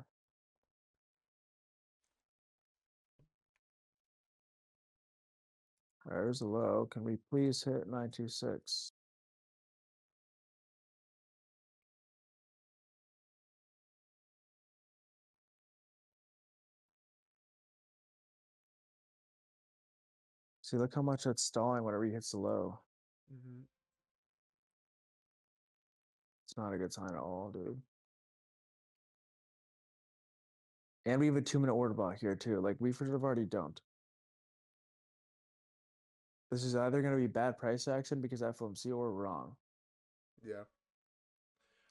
There's the low. Can we please hit 926? See, look how much it's stalling whenever he hits the low. Mm-hmm. It's not a good sign at all, dude. And we have a 2-minute order block here too. Like we should have already dumped. This is either going to be bad price action because FOMC or wrong. Yeah.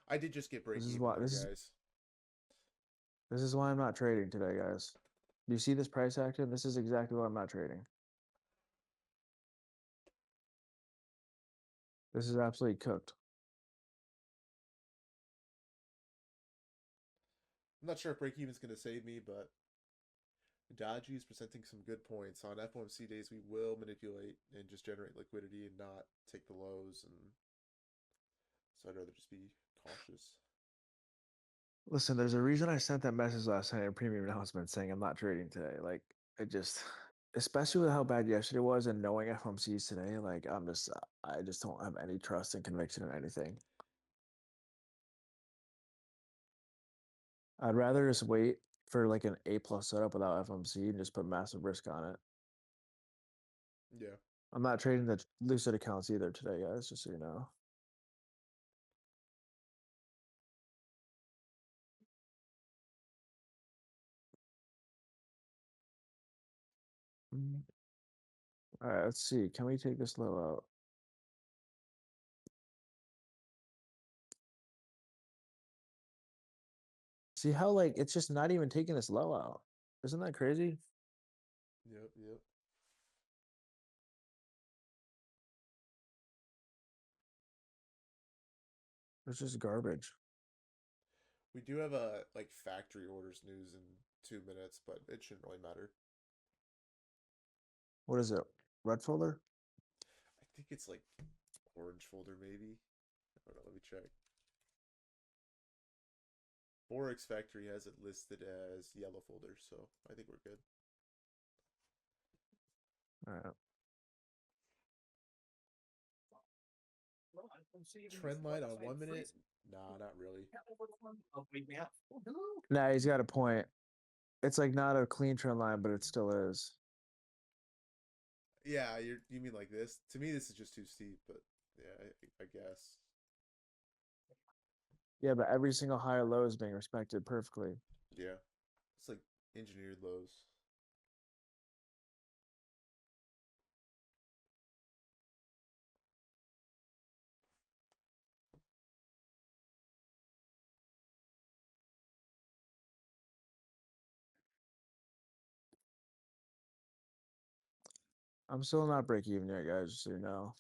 I did just get break This is even why though, guys. this is why I'm not trading today, guys. Do you see this price action? This is exactly why I'm not trading. This is absolutely cooked. I'm not sure if break even's going to save me, but Dodgy is presenting some good points. On FOMC days, we will manipulate and just generate liquidity and not take the lows. And so I'd rather just be cautious. Listen, there's a reason I sent that message last night in premium announcement saying I'm not trading today. Like, it just, especially with how bad yesterday was and knowing FOMCs today, like, I just don't have any trust and conviction in anything. I'd rather just wait for like an A+ setup without FOMC and just put massive risk on it. Yeah. I'm not trading the Lucid accounts either today, guys, just so you know. All right, let's see. Can we take this low out? See how like it's just not even taking this low out. Isn't that crazy? Yep, yep. It's just garbage. We do have a like factory orders news in 2 minutes, but it shouldn't really matter. What is it? Red folder? I think it's like orange folder maybe. I don't know. Let me check. Forex Factory has it listed as yellow folder, so I think we're good. All right. Trend line on 1 minute? Nah, not really. Nah, he's got a point. It's like not a clean trend line, but it still is. Yeah, you mean like this? To me, this is just too steep, but yeah, I guess. Yeah, but every single high or low is being respected perfectly. Yeah, it's like engineered lows. I'm still not break even yet, guys, just so you know.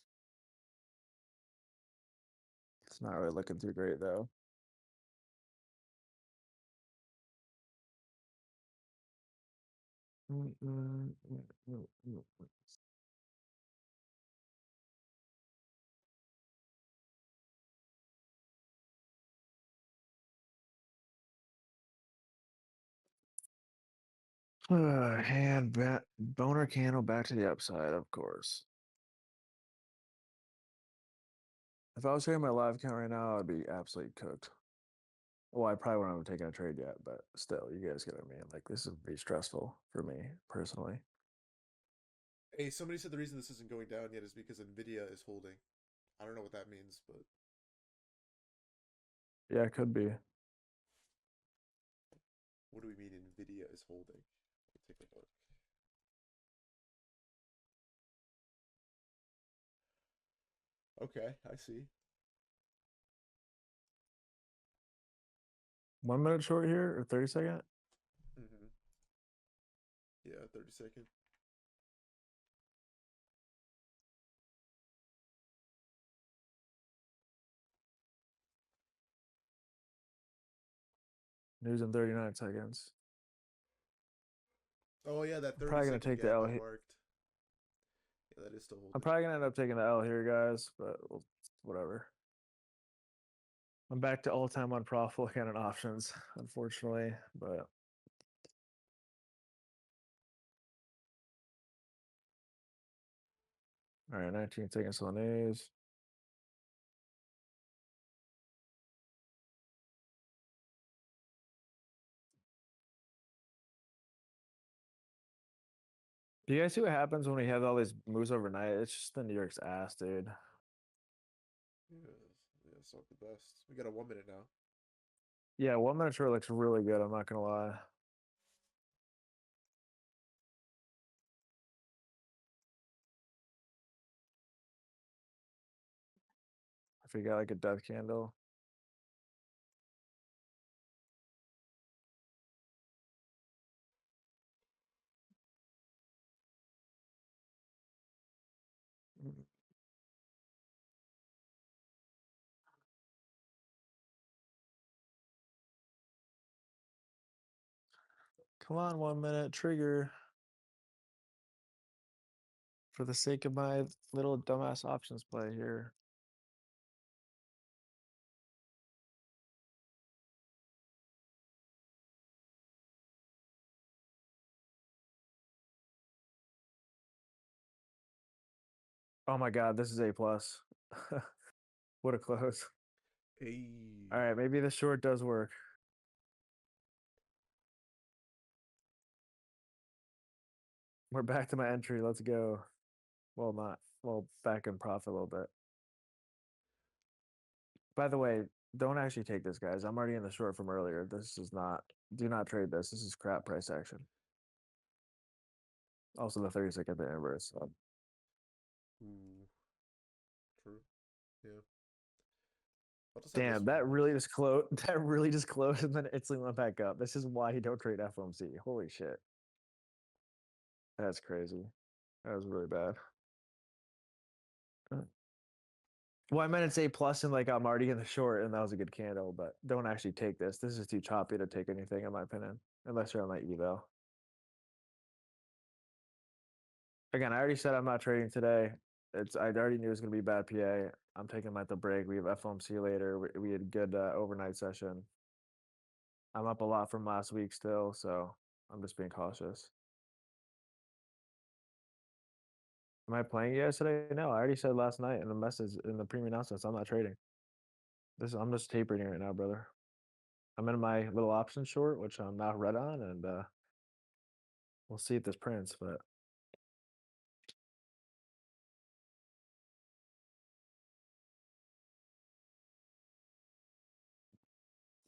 It's not really looking too great though. Boner candle back to the upside, of course. If I was hearing my live count right now, I'd be absolutely cooked. Well, I probably wouldn't have taken a trade yet, but still, you guys get what I mean. Like, this would be stressful for me personally. Hey, somebody said the reason this isn't going down yet is because Nvidia is holding. I don't know what that means, but Yeah, it could be. what do we mean Nvidia is holding? Let me take a look. Okay, I see. 1 minute short here or 30-second? Mm-hmm. Yeah, 30 second. News in 39 seconds. Oh yeah, that I'm 30 probably gonna second take the gap L I here. marked. Yeah, that is still I'm holding. probably gonna end up taking the L here, guys, but whatever. I'm back to all-time unprofitable again in options, unfortunately, but all right, 19 seconds on these. Do you guys see what happens when we have all these moves overnight? It's just the New York's ass, dude. Yeah, yeah, it's not the best. We got a 1 minute now. Yeah, 1 minute short looks really good. I'm not gonna lie. If we got like a death candle. Come on, 1 minute trigger. For the sake of my little dumbass options play here. Oh my god, this is A plus. What a close. Hey. All right, maybe the short does work. We're back to my entry. Let's go. Well, not well, back in profit a little bit. By the way, don't actually take this, guys. I'm already in the short from earlier. This is not. Do not trade this. This is crap price action. Also, the 30-second bit inverse. So. Ooh. True. Yeah. I'll just have this Damn, one. that really just closed. That really just closed and then it instantly went back up. This is why you don't trade FOMC. Holy shit. That's crazy. That was really bad. Well, I meant it's A plus and like I'm already in the short and that was a good candle, but don't actually take this. This is too choppy to take anything in my opinion, unless you're on my eval. Again, I already said I'm not trading today. I already knew it was gonna be bad PA. I'm taking my the break. We have FOMC later. We had a good overnight session. I'm up a lot from last week still, so I'm just being cautious. Am I playing yesterday? No, I already said last night in the message in the premium announcements I'm not trading. I'm just tapering right now, brother. I'm in my little option short, which I'm not red on, and we'll see if this prints. But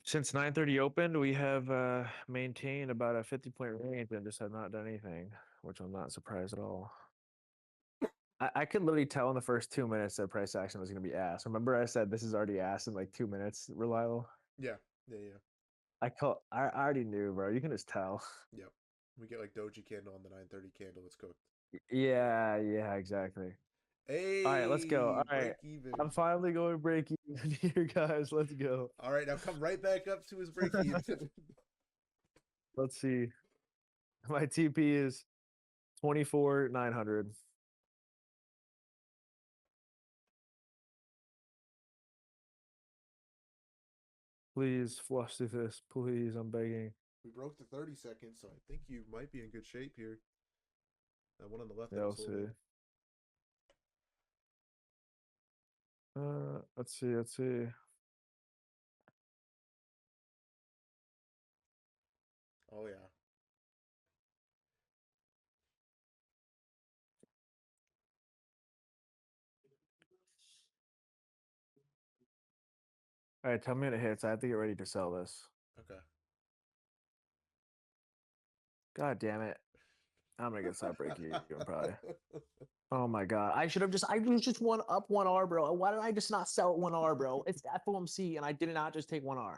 since 9:30 opened, we have maintained about a 50-point range and just have not done anything, which I'm not surprised at all. I could literally tell in the first 2 minutes that price action was going to be ass. Remember, I said this is already ass in like 2 minutes, reliable. Yeah, yeah. I already knew, bro. You can just tell. Yep. We get like doji candle on the 9:30 candle. It's cooked. Yeah, exactly. All right, let's go. Hey, All right, break even. I'm finally going break even here, guys. Let's go. All right, now come right back up to his break even. Let's see. My TP is 24,900. Please flush through this. Please, I'm begging. We broke the 30 seconds, so I think you might be in good shape here. That one on the left Yeah, that we'll was see. holding. Let's see. Let's see. Oh yeah. All right, tell me when it hits. I have to get ready to sell this. Okay. God damn it. I'm gonna get stop break even probably. Oh my god. I was just one up 1R, bro. Why did I just not sell at 1R, bro? It's FOMC and I did not just take 1R.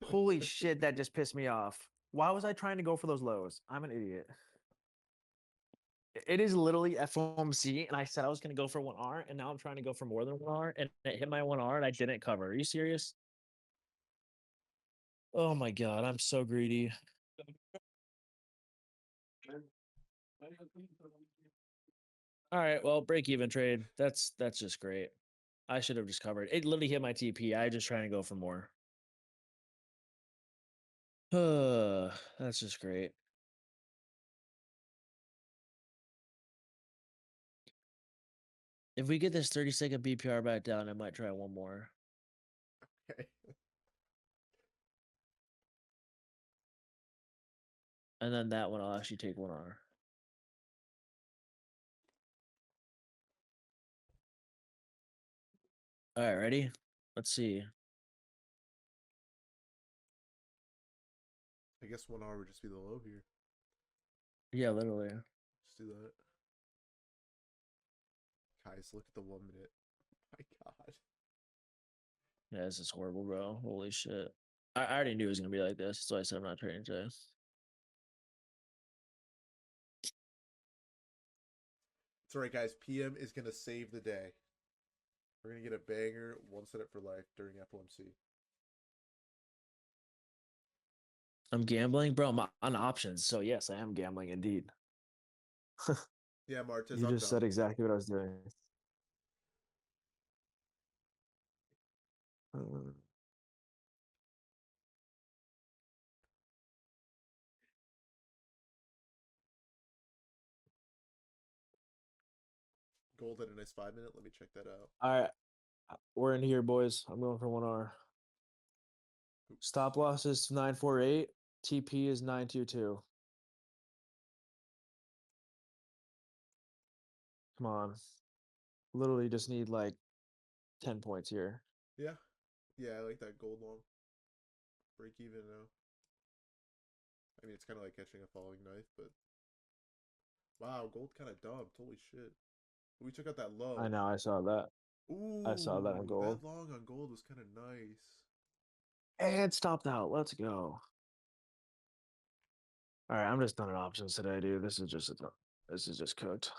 Holy shit, that just pissed me off. Why was I trying to go for those lows? I'm an idiot. It is literally FOMC, and I said I was going to go for 1R, and now I'm trying to go for more than 1R, and it hit my 1R, and I didn't cover. Are you serious? Oh my god, I'm so greedy. All right, well, break even trade. That's just great. I should have just covered. It literally hit my TP. I just trying to go for more. That's just great. If we get this 30-second BPR back down, I might try one more. Okay. And then that one I'll actually take 1R. All right, ready? Let's see. I guess 1 hour would just be the low here. Yeah, literally. Just do that. Guys, look at the 1 minute. My god. Yeah, this is horrible, bro. Holy shit. I already knew it was gonna be like this, so I said I'm not trading today. It's alright, guys. PM is gonna save the day. We're gonna get a banger, one set up for life during FOMC. I'm gambling, bro. I'm on options, so yes, I am gambling indeed. Yeah, Martez, You I'm just done. said exactly what I was doing. Uh, Gold at a nice 5 minute. Let me check that out. all right, we're in here, boys. I'm going for 1R. Oops. Stop loss is 948. TP is 922. Come on. Literally just need like 10 points here. Yeah. Yeah, I like that gold long. Break even now. I mean, it's kind of like catching a falling knife, but wow, gold kind of dumped. Holy shit. We took out that low. I know, I saw that. I saw that on Ooh, gold that long on gold was kind of nice. and stopped out. Let's go. All right, I'm just done at options today, dude. This is just cooked.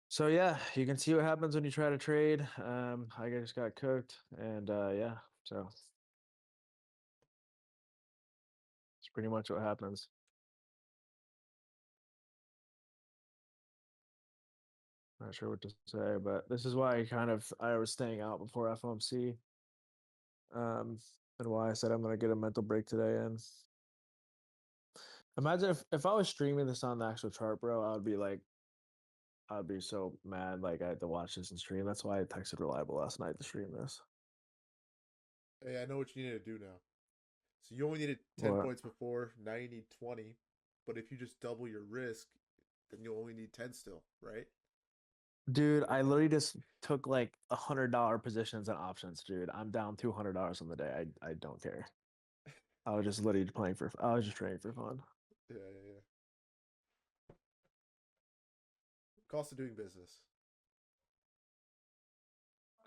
So yeah, you can see what happens when you try to trade. I just got cooked, and yeah, so it's pretty much what happens. Not sure what to say, but this is why I was staying out before FOMC, um, and why I said I'm gonna get a mental break today. And imagine if I was streaming this on the actual chart, bro, I'd be so mad. Like I had to watch this and stream. That's why I texted Reliable last night to stream this. Hey, I know what you need to do now. So you only needed 10 What? points before, now you need 20. But if you just double your risk, then you only need 10 still, right? Dude, I literally just took like $100 positions and options, dude. I'm down $200 on the day. I don't care. I was just literally playing for. I was just trading for fun. Yeah, yeah, yeah. Cost of doing business.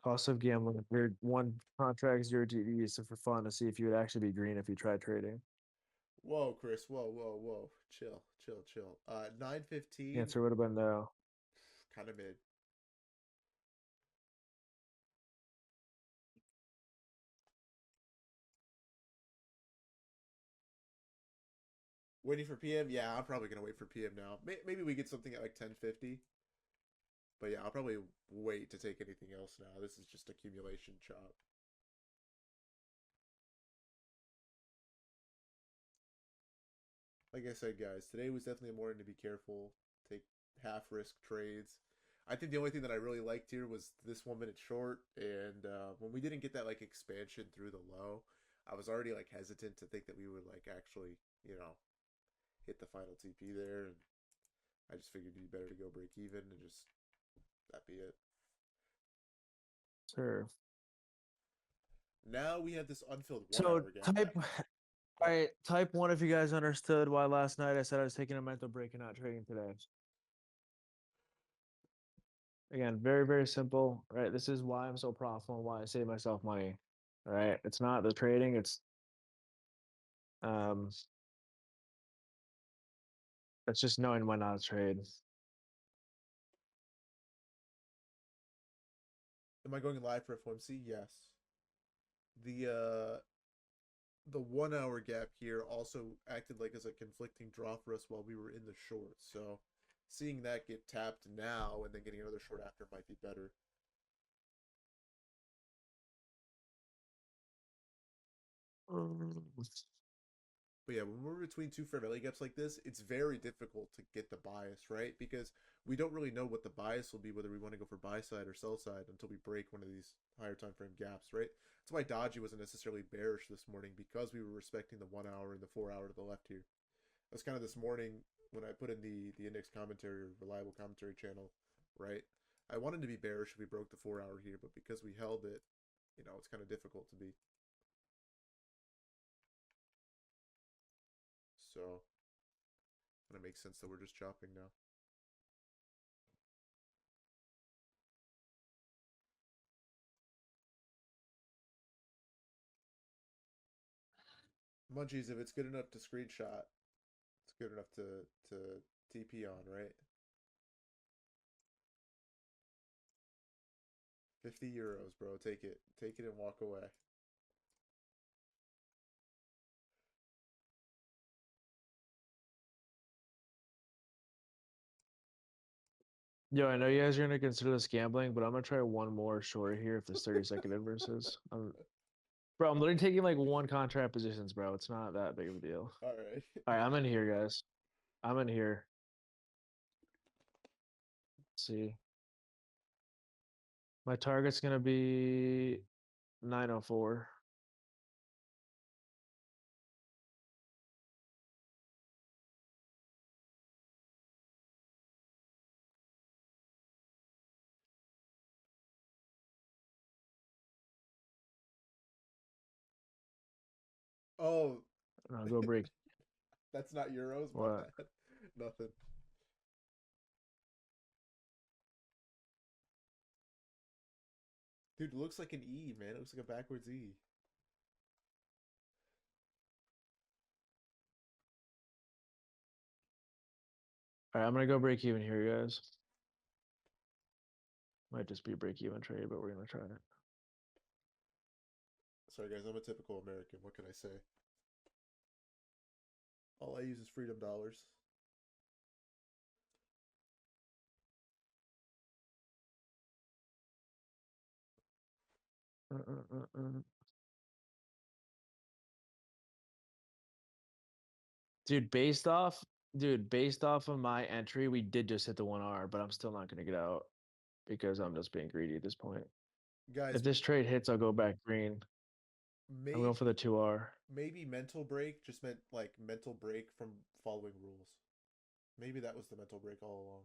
Cost of gambling. Your one contract, 0 GD, so for fun to see if you would actually be green if you tried trading. Whoa, Chris. Whoa, whoa, whoa. Chill, chill, chill. 915, Answer would have been no. kind of mid. Waiting for PM? Yeah, I'm probably gonna wait for PM now. Maybe we get something at like 1050. But yeah, I'll probably wait to take anything else now. This is just accumulation chop. Like I said, guys, today was definitely a morning to be careful, take half risk trades. I think the only thing that I really liked here was this 1 minute short, and when we didn't get that like expansion through the low, I was already like hesitant to think that we would like actually, hit the final TP there, and I just figured it'd be better to go break even and just that be it. Sure. Now we have this unfilled one So hour gap. type all right, type one if you guys understood why last night I said I was taking a mental break and not trading today. Again, very, very simple, right? This is why I'm so profitable and why I save myself money. All right. It's not the trading, um it's just knowing when not to trade. Am I going live for FOMC? Yes. The 1 hour gap here also acted like as a conflicting draw for us while we were in the short. So seeing that get tapped now and then getting another short after might be better. Mm. But yeah, when we're between two fair value gaps like this, it's very difficult to get the bias, right? Because we don't really know what the bias will be, whether we want to go for buy side or sell side until we break one of these higher time frame gaps, right? That's why Dodgy wasn't necessarily bearish this morning because we were respecting the 1 hour and the 4 hour to the left here. That's kind of this morning when I put in the index commentary or reliable commentary channel, right? I wanted to be bearish if we broke the 4 hour here, but because we held it, it's kind of difficult to be. So it makes sense that we're just chopping now. Munchies, if it's good enough to screenshot, it's good enough to TP on, right? 50 euros, bro. Take it. Take it and walk away. Yo, I know you guys are gonna consider this gambling, but I'm gonna try one more short here if this 30-second inverses. Bro, I'm literally taking like one contract positions, bro. It's not that big of a deal. All right. All right, I'm in here, guys. I'm in here. Let's see. My target's gonna be 904. Oh, And I'll go break. that's not euros. My What? bad. Nothing. Dude, it looks like an E, man. It looks like a backwards E. All right, I'm gonna go break even here, guys. Might just be a break even trade, but we're gonna try it. Sorry, guys. I'm a typical American. What can I say? All I use is freedom dollars. Uh, uh, uh, uh. Dude, based off of my entry, we did just hit the 1R, but I'm still not gonna get out because I'm just being greedy at this point. Guys, If this trade hits, I'll go back green. I'm going maybe for the 2R. maybe mental break just meant like mental break from following rules. Maybe that was the mental break all along.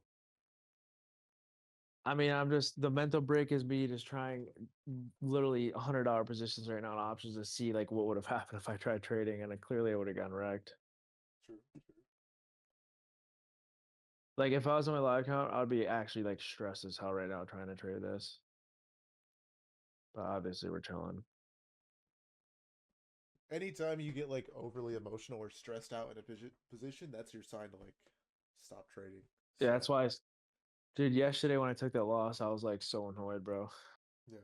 I mean, I'm just the mental break is me just trying literally $100 positions right now on options to see like what would have happened if I tried trading, and clearly I would have gotten wrecked. True. Like if I was on my live account, I'd be actually like stressed as hell right now trying to trade this. But obviously we're chilling. Anytime you get like overly emotional or stressed out in a position, that's your sign to like stop trading. Yeah, So that's why, dude. Yesterday when I took that loss, I was like so annoyed, bro. yeah.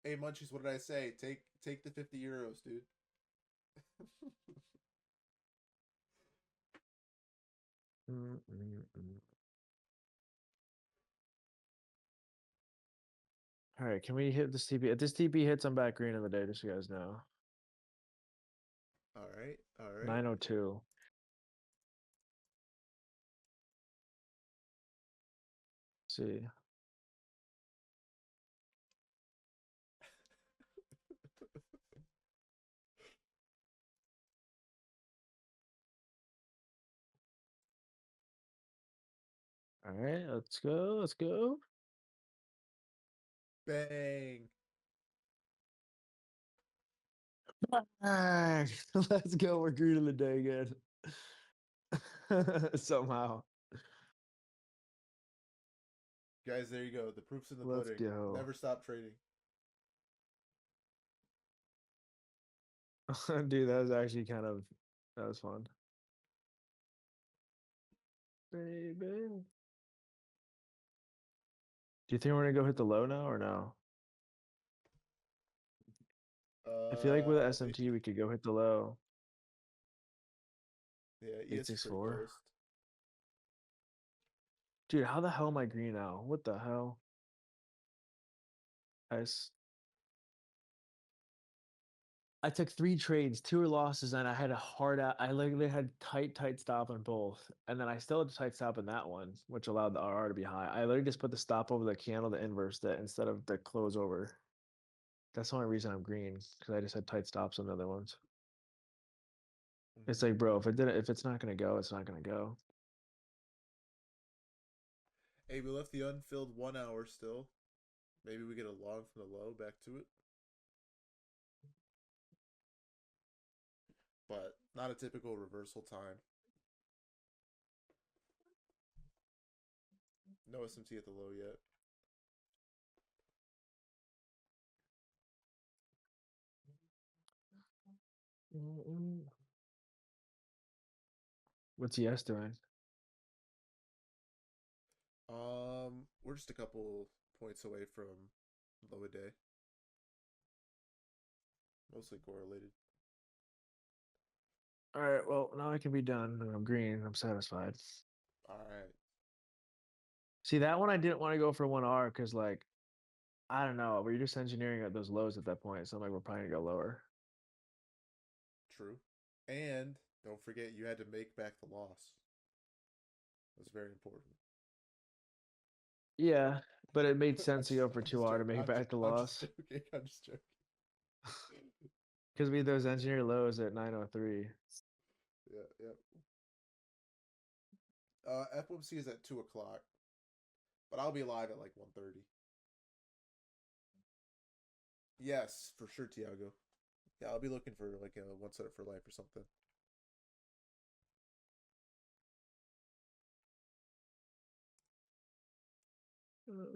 Hey Munchies, what did I say? Take the 50 euros, dude. Mm, mm, mm. All right, can we hit this TP? If this TP hits, I'm back green in the day, just so you guys know. All right, all right. 902. See. All right, let's go. Let's go. Bang. Bang! Let's go. We're green in the day again. Somehow. Guys, there you go. The proof's in the Let's pudding. go. Never stop trading. Dude, that was actually that was fun. Baby. Do you think we're gonna go hit the low now or no? I feel like with the SMT Maybe. we could go hit the low. Yeah, ES is pretty 864. close. Dude, how the hell am I green now? What the hell? I took 3 trades, 2 were losses, and I had a hard out. I literally had tight stop on both, and then I still had a tight stop in that one, which allowed the RR to be high. I literally just put the stop over the candle to inverse it instead of the close over. That's the only reason I'm green, because I just had tight stops on the other ones. It's like, bro, if it's not gonna go, it's not gonna go. Hey, we left the unfilled 1 hour still. Maybe we get a long from the low back to it. But not a typical reversal time. No SMT at the low yet. What's ES doing? We're just a couple points away from low a day. Mostly correlated. All right, well, now I can be done. And I'm green. I'm satisfied. All right. See, that one I didn't want to go for 1R because, like, I don't know. We're just engineering at those lows at that point. So I'm like, we're probably gonna go lower. True. And don't forget you had to make back the loss. It was very important. Yeah, but it made I'm sense to just go for I'm just 2R to joking. make back the I'm just loss joking. I'm just joking. because we had those engineer lows at 903. Yeah, yeah. FOMC is at 2 o'clock, but I'll be live at like 1:30. Yes, for sure, Tiago. Yeah, I'll be looking for like a one setup for life or something.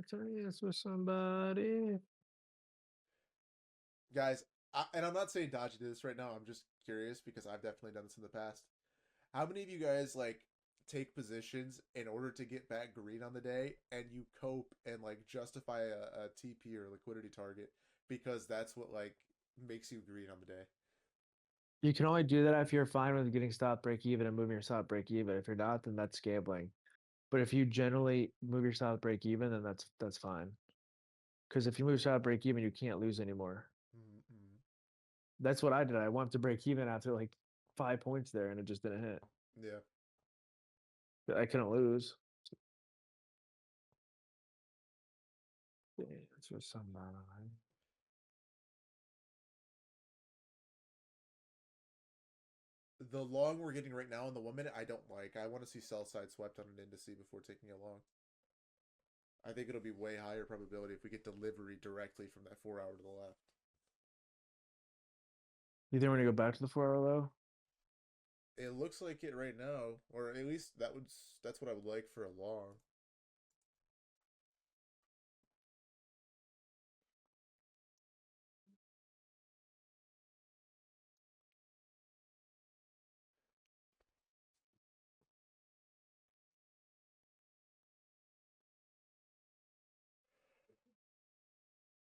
Turning this with somebody. Guys, and I'm not saying Dodgy did this right now. I'm just curious because I've definitely done this in the past. How many of you guys like take positions in order to get back green on the day, and you cope and like justify a TP or liquidity target because that's what like makes you green on the day? You can only do that if you're fine with getting stop break even and moving your stop break even. If you're not, then that's gambling. But if you generally move your stop break even, then that's fine. Because if you move stop break even, you can't lose anymore. Mm-hmm. That's what I did. I wanted to break even after like 5 points there, and it just didn't hit. Yeah. I couldn't lose. That's for somebody. The long we're getting right now in the 1 minute, I don't like. I want to see sell side swept on an indice before taking it long. I think it'll be way higher probability if we get delivery directly from that 4 hour to the left. You think we're gonna go back to the 4 hour low? It looks like it right now, or at least that's what I would like for a long.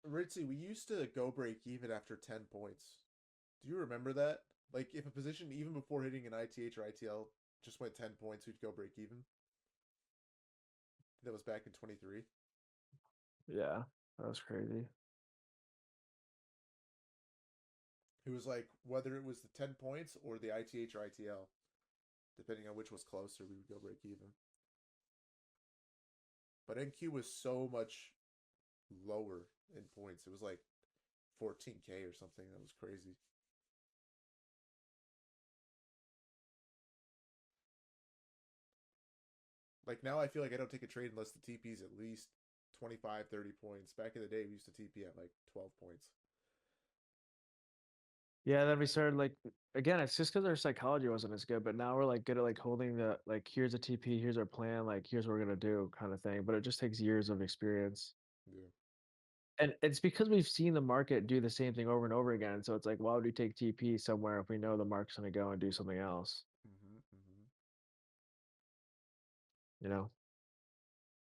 Ritzy, we used to go break even after 10 points. Do you remember that? Like, if a position, even before hitting an ITH or ITL, just went 10 points, we'd go break even? That was back in 23. Yeah, that was crazy. It was like, whether it was the 10 points or the ITH or ITL, depending on which was closer, we would go break even. But NQ was so much lower in points. It was like 14K or something. That was crazy. Like now I feel like I don't take a trade unless the TP's at least 25, 30 points. Back in the day, we used to TP at like 12 points. Yeah, then we started like again, it's just because our psychology wasn't as good, but now we're like good at like holding the like here's a TP, here's our plan, like here's what we're gonna do kind of thing. But it just takes years of experience. Yeah. And it's because we've seen the market do the same thing over and over again. So it's like, why would we take TP somewhere if we know the market's gonna go and do something else? Mm-hmm, mm-hmm. You know?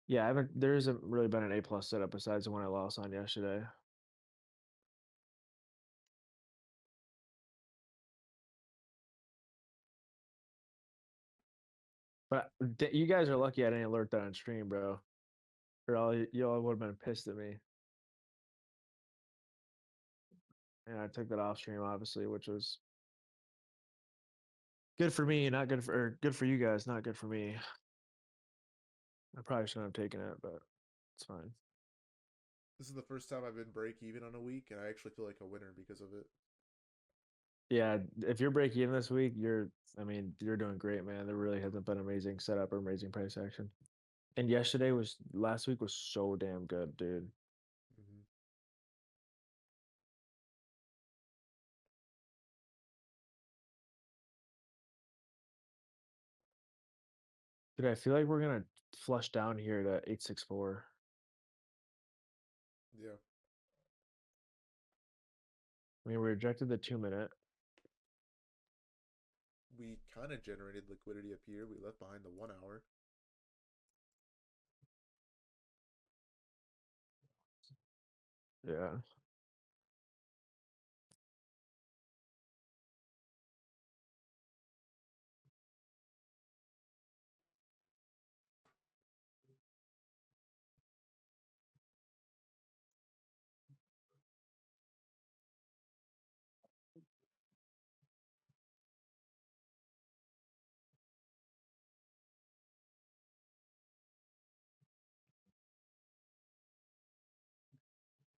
Yeah, I haven't there isn't really been an A+ setup besides the one I lost on yesterday. But you guys are lucky I didn't alert that on stream, bro. Or all you all would have been pissed at me. And I took that off stream, obviously, which was good for me, not good for or good for you guys, not good for me. I probably shouldn't have taken it, but it's fine. This is the first time I've been break even on a week, and I actually feel like a winner because of it. Yeah, if you're breaking even this week, I mean, you're doing great, man. There really hasn't been amazing setup or amazing price action. And last week was so damn good, dude. Mm-hmm. Dude, I feel like we're gonna flush down here to 864. Yeah. I mean, we rejected the 2 minute. We kind of generated liquidity up here. We left behind the 1 hour. Yeah.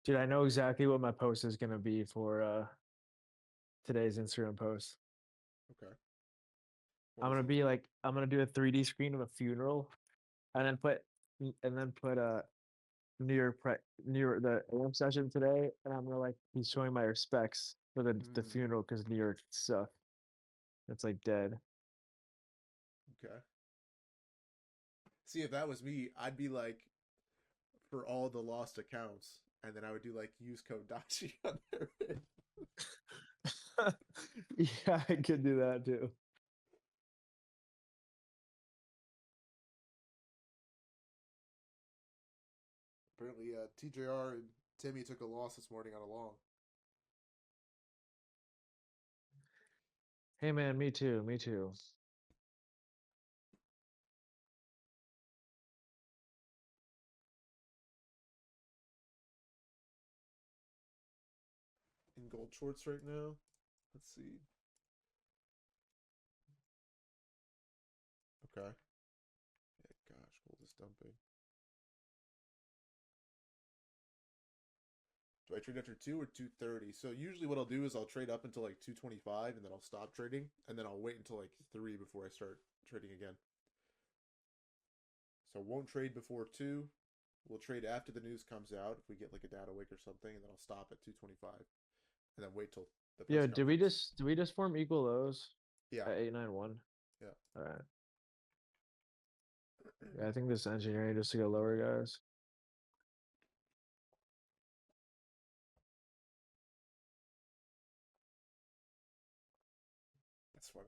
Dude, I know exactly what my post is gonna be for today's Instagram post. Okay. What is it? I'm gonna do a 3D screen of a funeral and then put a New York the AM session today, and I'm gonna like be showing my respects for the Mm, funeral because New York sucked. It's like dead. okay. See, if that was me, I'd be like, for all the lost accounts, and then I would do like use code Dachi on there. Yeah, I could do that too. Apparently, TJR and Timmy took a loss this morning on a long. Hey man, me too, me too. In gold shorts right now. Let's see. Okay. Yeah, gosh, gold is dumping. Do I trade after 2 or 2:30? So usually what I'll do is I'll trade up until like 2:25 and then I'll stop trading and then I'll wait until like 3 before I start trading again. So won't trade before 2. We'll trade after the news comes out if we get like a data wake or something, and then I'll stop at 2:25 and then wait till the press Yeah, conference. did we just form equal lows Yeah. at 891? Yeah. All right. Yeah, I think this engineering just to go lower, guys. That's funny.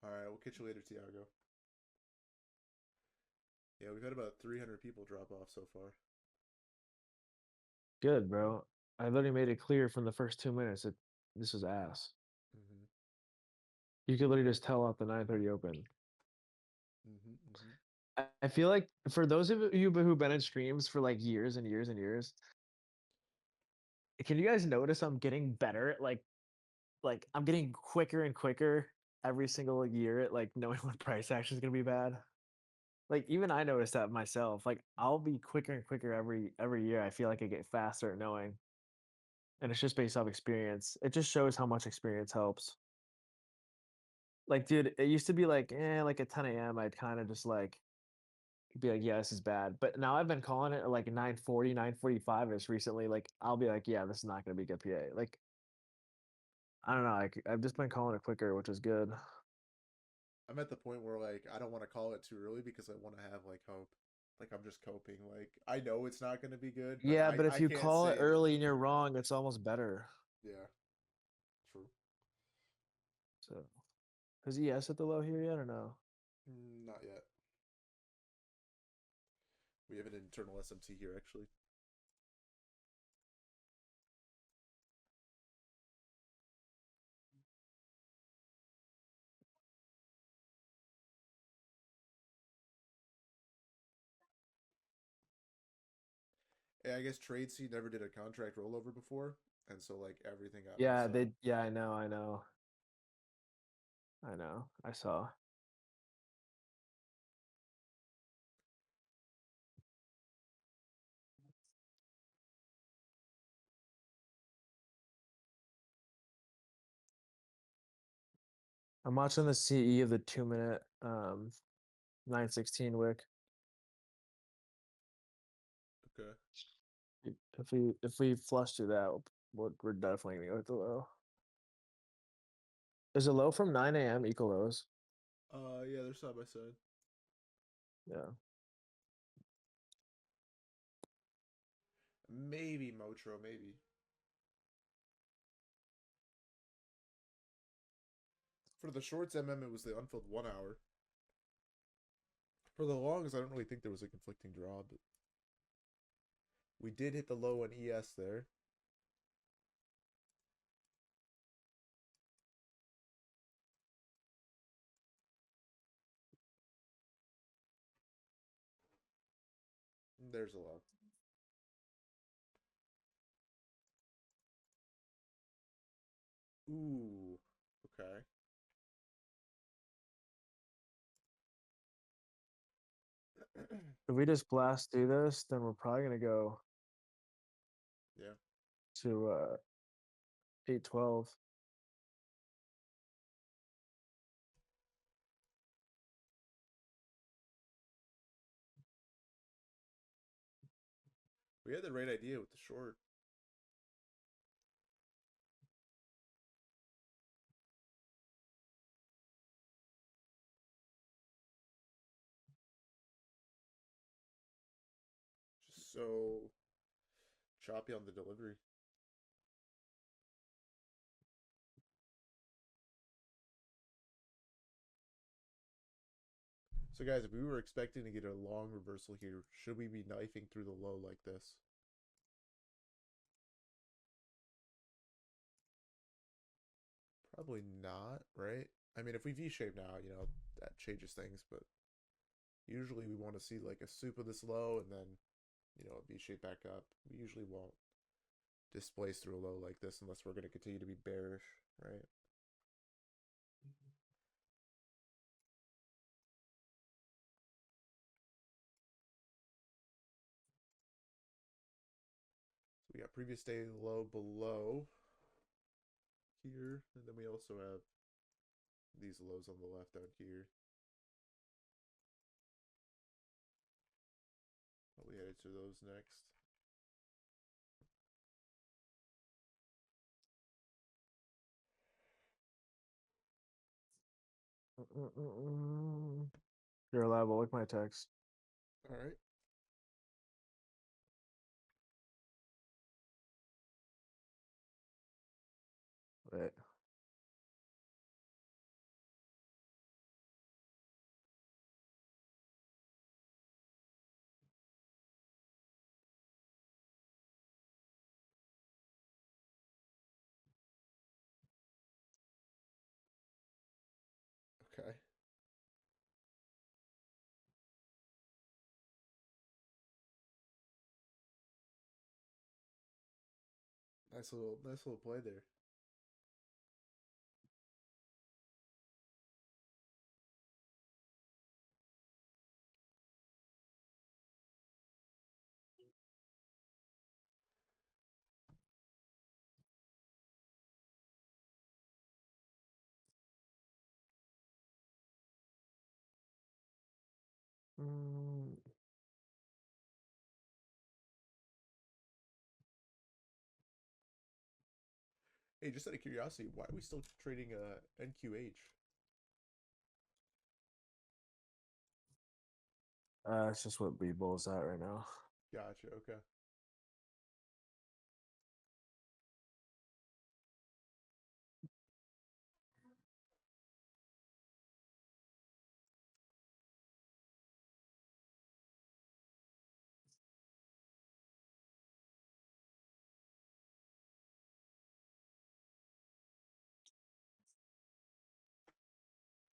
All right, we'll catch you later, Tiago. Yeah, we've had about 300 people drop off so far. Good, bro. I literally made it clear from the first 2 minutes that this was ass. Mm-hmm. You could literally just tell off the 9:30 open. Mm-hmm. Mm-hmm. I feel like for those of you who've been in streams for like years and years and years, can you guys notice I'm getting better at like I'm getting quicker and quicker every single year at like knowing when price action is gonna be bad. Like even I noticed that myself. Like I'll be quicker and quicker every year. I feel like I get faster at knowing, and it's just based off experience. It just shows how much experience helps. Like, dude, it used to be like at 10 a.m. I'd kind of just like be like, yeah, this is bad. But now I've been calling it at like 9:40, 9:45 ish recently. Like I'll be like, yeah, this is not gonna be good PA. Like I don't know. Like I've just been calling it quicker, which is good. I'm at the point where like I don't want to call it too early because I want to have like hope. Like I'm just coping. Like I know it's not going to be good, but Yeah, I but if I you can't call say it it. early and you're wrong, it's almost better. Yeah, true. So, is ES at the low here yet or no? Not yet. We have an internal SMT here actually. Yeah, I guess TradeC never did a contract rollover before, and so like everything got Yeah, messed up. they. Yeah, I know. I know. I know. I saw. I'm watching the CE of the 2 minute 916 wick. Okay. If we flush through that, we're definitely gonna go with the low. Is a low from 9 a.m. equal lows? Yeah, they're side by side. Yeah. Maybe Motro, maybe. For the shorts MM, it was the unfilled 1 hour. For the longs, I don't really think there was a conflicting draw, but we did hit the low on ES there. There's a low. Ooh, okay. If we just blast through this, then we're probably gonna go Yeah. to 812. We had the right idea with the short. so choppy on the delivery. So guys, if we were expecting to get a long reversal here, should we be knifing through the low like this? Probably not, right? I mean, if we V-shape now, that changes things, but usually we want to see like a soup of this low and then, a V-shape back up. We usually won't displace through a low like this unless we're going to continue to be bearish, right? So we got previous day low below here, and then we also have these lows on the left out here. Probably headed to those next. You're liable. Look my text. All right. Wait. Okay. Nice little play there. Mm, Hey, just out of curiosity, why are we still trading NQH? it's just what B-Bull is at right now. Gotcha. Okay.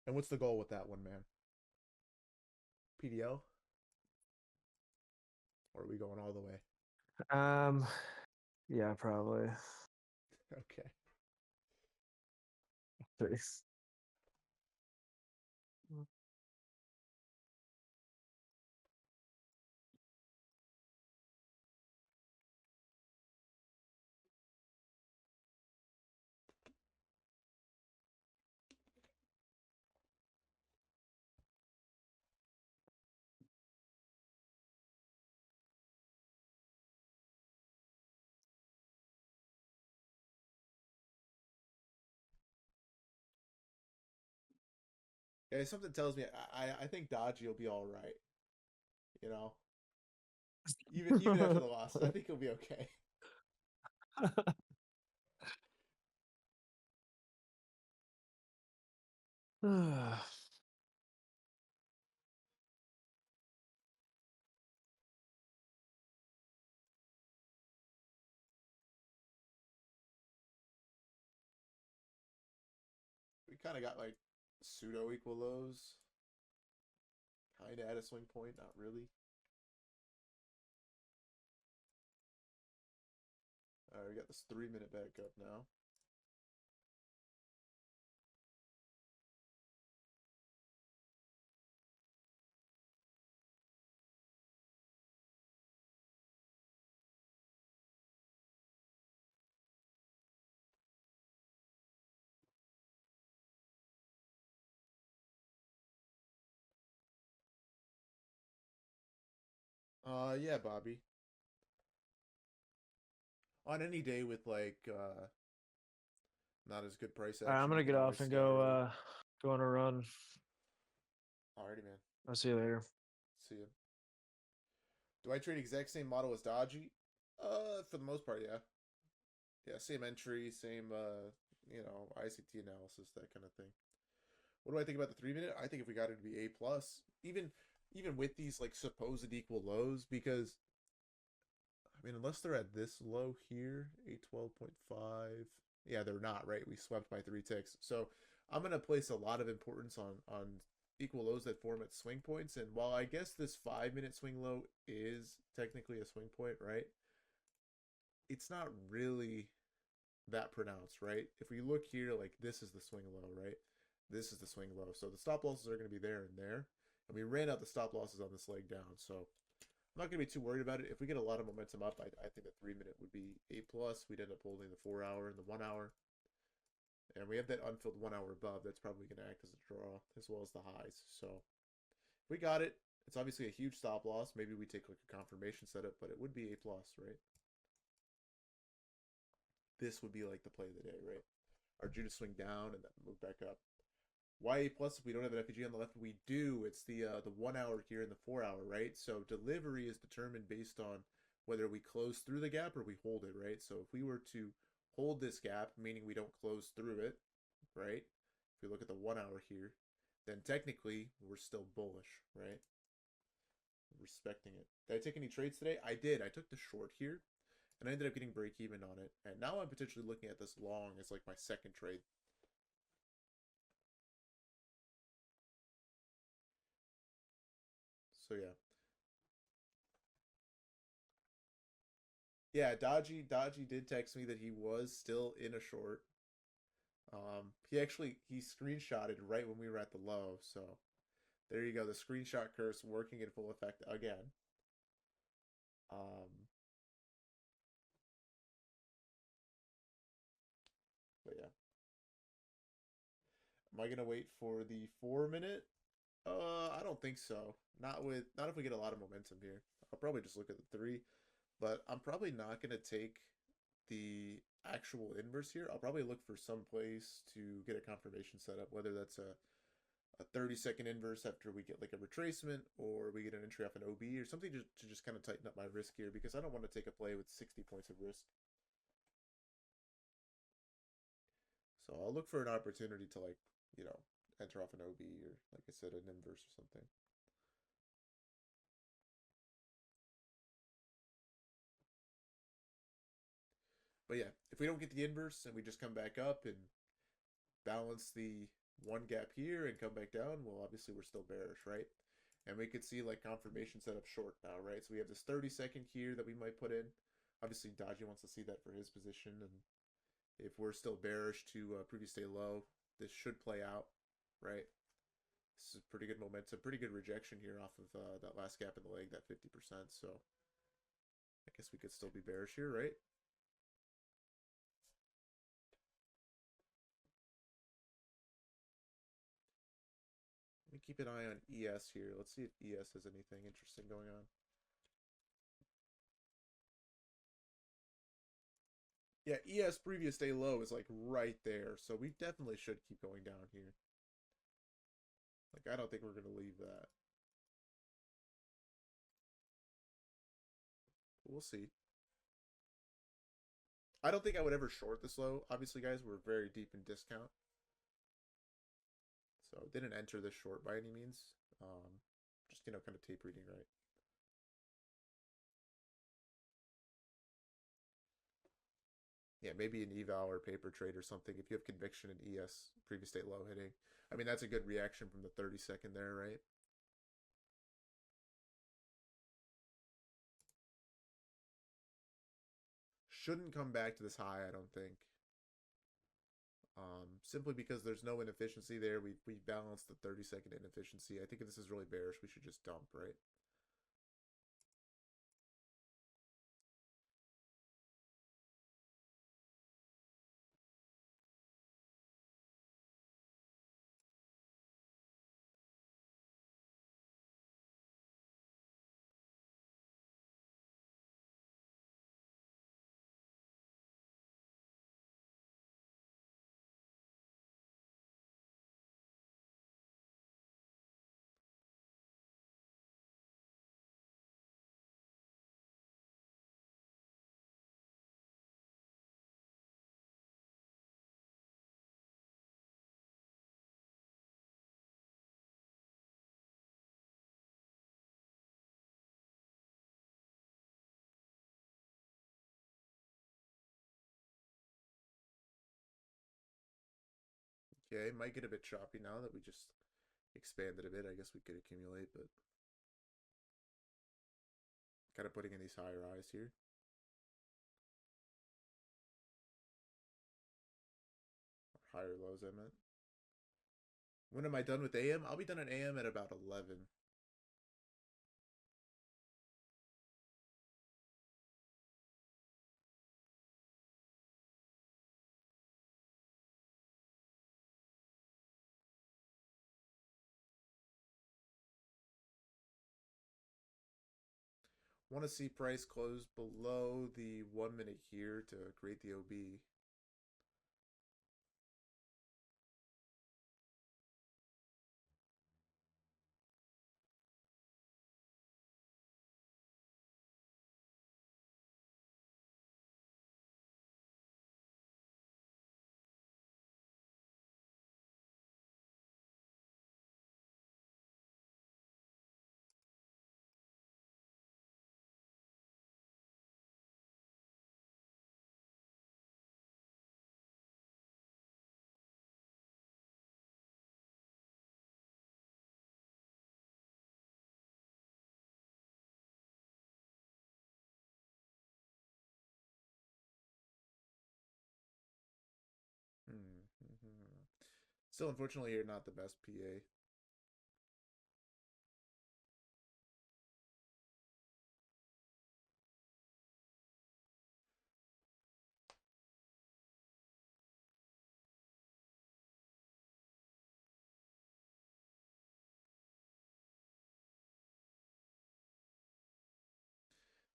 And what's the goal with that one, man? PDL? Or are we going all the way? Yeah, probably. Okay. Thanks. Yeah, something tells me I think Dodgy will be all right. You know, even after the loss, I think he'll be okay. We kind of got like pseudo equal lows, kind of at a swing point, not really. All right, we got this 3 minute back up now. Yeah, Bobby. On any day with like not as good price All right, I'm action, gonna you get can off always and stay early. go on a run. Alrighty, man. I'll see you later. See you. Do I trade exact same model as Dodgy? For the most part, yeah. Yeah, same entry, same ICT analysis, that kind of thing. What do I think about the 3 minute? I think if we got it to be A plus, even with these like supposed equal lows, because I mean, unless they're at this low here, 812.5. Yeah, they're not, right? We swept by 3 ticks. So I'm gonna place a lot of importance on equal lows that form at swing points. And while I guess this 5 minute swing low is technically a swing point, right? It's not really that pronounced, right? If we look here, like this is the swing low, right? This is the swing low. So the stop losses are going to be there and there. And we ran out the stop losses on this leg down. So I'm not going to be too worried about it. If we get a lot of momentum up, I think the 3 minute would be A plus. We'd end up holding the 4 hour and the 1 hour. And we have that unfilled 1 hour above. That's probably going to act as a draw as well as the highs. So if we got it. It's obviously a huge stop loss. Maybe we take like a confirmation setup, but it would be A plus, right? This would be like the play of the day, right? Our Judas swing down and then move back up. Why A plus if we don't have an FPG on the left? We do. It's the 1 hour here and the 4 hour, right? So delivery is determined based on whether we close through the gap or we hold it, right? So if we were to hold this gap, meaning we don't close through it, right? If we look at the 1 hour here, then technically we're still bullish, right? Respecting it. Did I take any trades today? I did. I took the short here and I ended up getting break even on it. And now I'm potentially looking at this long as like my second trade. So yeah. Yeah, Dodgy did text me that he was still in a short. He screenshotted right when we were at the low, so there you go. The screenshot curse working in full effect again. But yeah. Am I gonna wait for the 4 minute? I don't think so. Not if we get a lot of momentum here. I'll probably just look at the three, but I'm probably not gonna take the actual inverse here. I'll probably look for some place to get a confirmation set up, whether that's a 30-second inverse after we get like a retracement or we get an entry off an OB or something to just kind of tighten up my risk here because I don't want to take a play with 60 points of risk. So I'll look for an opportunity to enter off an OB or like I said, an inverse or something. But yeah, if we don't get the inverse and we just come back up and balance the one gap here and come back down, well, obviously we're still bearish, right? And we could see like confirmation set up short now, right? So we have this 30-second here that we might put in. Obviously, Dodgy wants to see that for his position. And if we're still bearish to previous day low, this should play out, right? This is pretty good momentum, pretty good rejection here off of that last gap in the leg, that 50%. So I guess we could still be bearish here, right? Let me keep an eye on ES here. Let's see if ES has anything interesting going on. Yeah, ES previous day low is like right there, so we definitely should keep going down here. Like, I don't think we're going to leave that. But we'll see. I don't think I would ever short this low. Obviously, guys, we're very deep in discount. So didn't enter this short by any means. Just, kind of tape reading, right? Yeah, maybe an eval or paper trade or something if you have conviction in ES previous day low hitting. I mean, that's a good reaction from the 30-second there, right? Shouldn't come back to this high, I don't think. Simply because there's no inefficiency there. We balanced the 30-second inefficiency. I think if this is really bearish, we should just dump, right? Okay, might get a bit choppy now that we just expanded a bit. I guess we could accumulate, but kind of putting in these higher highs here. Or higher lows, I meant. When am I done with AM? I'll be done at AM at about 11. Want to see price close below the 1 minute here to create the OB. Still, unfortunately, you're not the best PA.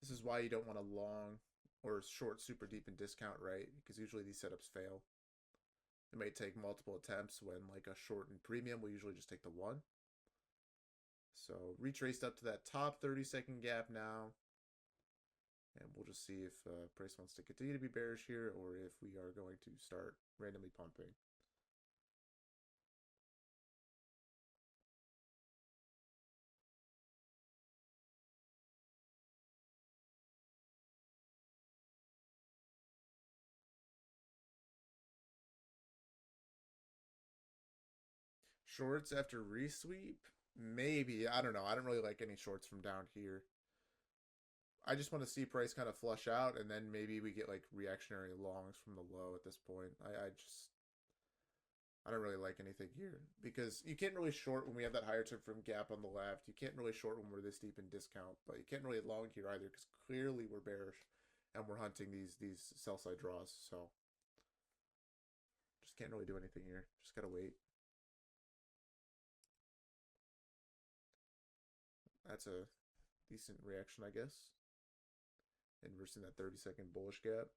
This is why you don't want a long or short super deep in discount, right? Because usually these setups fail. It may take multiple attempts when like a short and premium will usually just take the one. So retraced up to that top 30-second gap now. And we'll just see if price wants to continue to be bearish here or if we are going to start randomly pumping. Shorts after resweep? Maybe. I don't know. I don't really like any shorts from down here. I just want to see price kind of flush out, and then maybe we get like reactionary longs from the low at this point. I don't really like anything here because you can't really short when we have that higher time frame gap on the left. You can't really short when we're this deep in discount, but you can't really long here either because clearly we're bearish and we're hunting these sell side draws. So just can't really do anything here. Just gotta wait. That's a decent reaction, I guess. Inversing that 30-second bullish gap.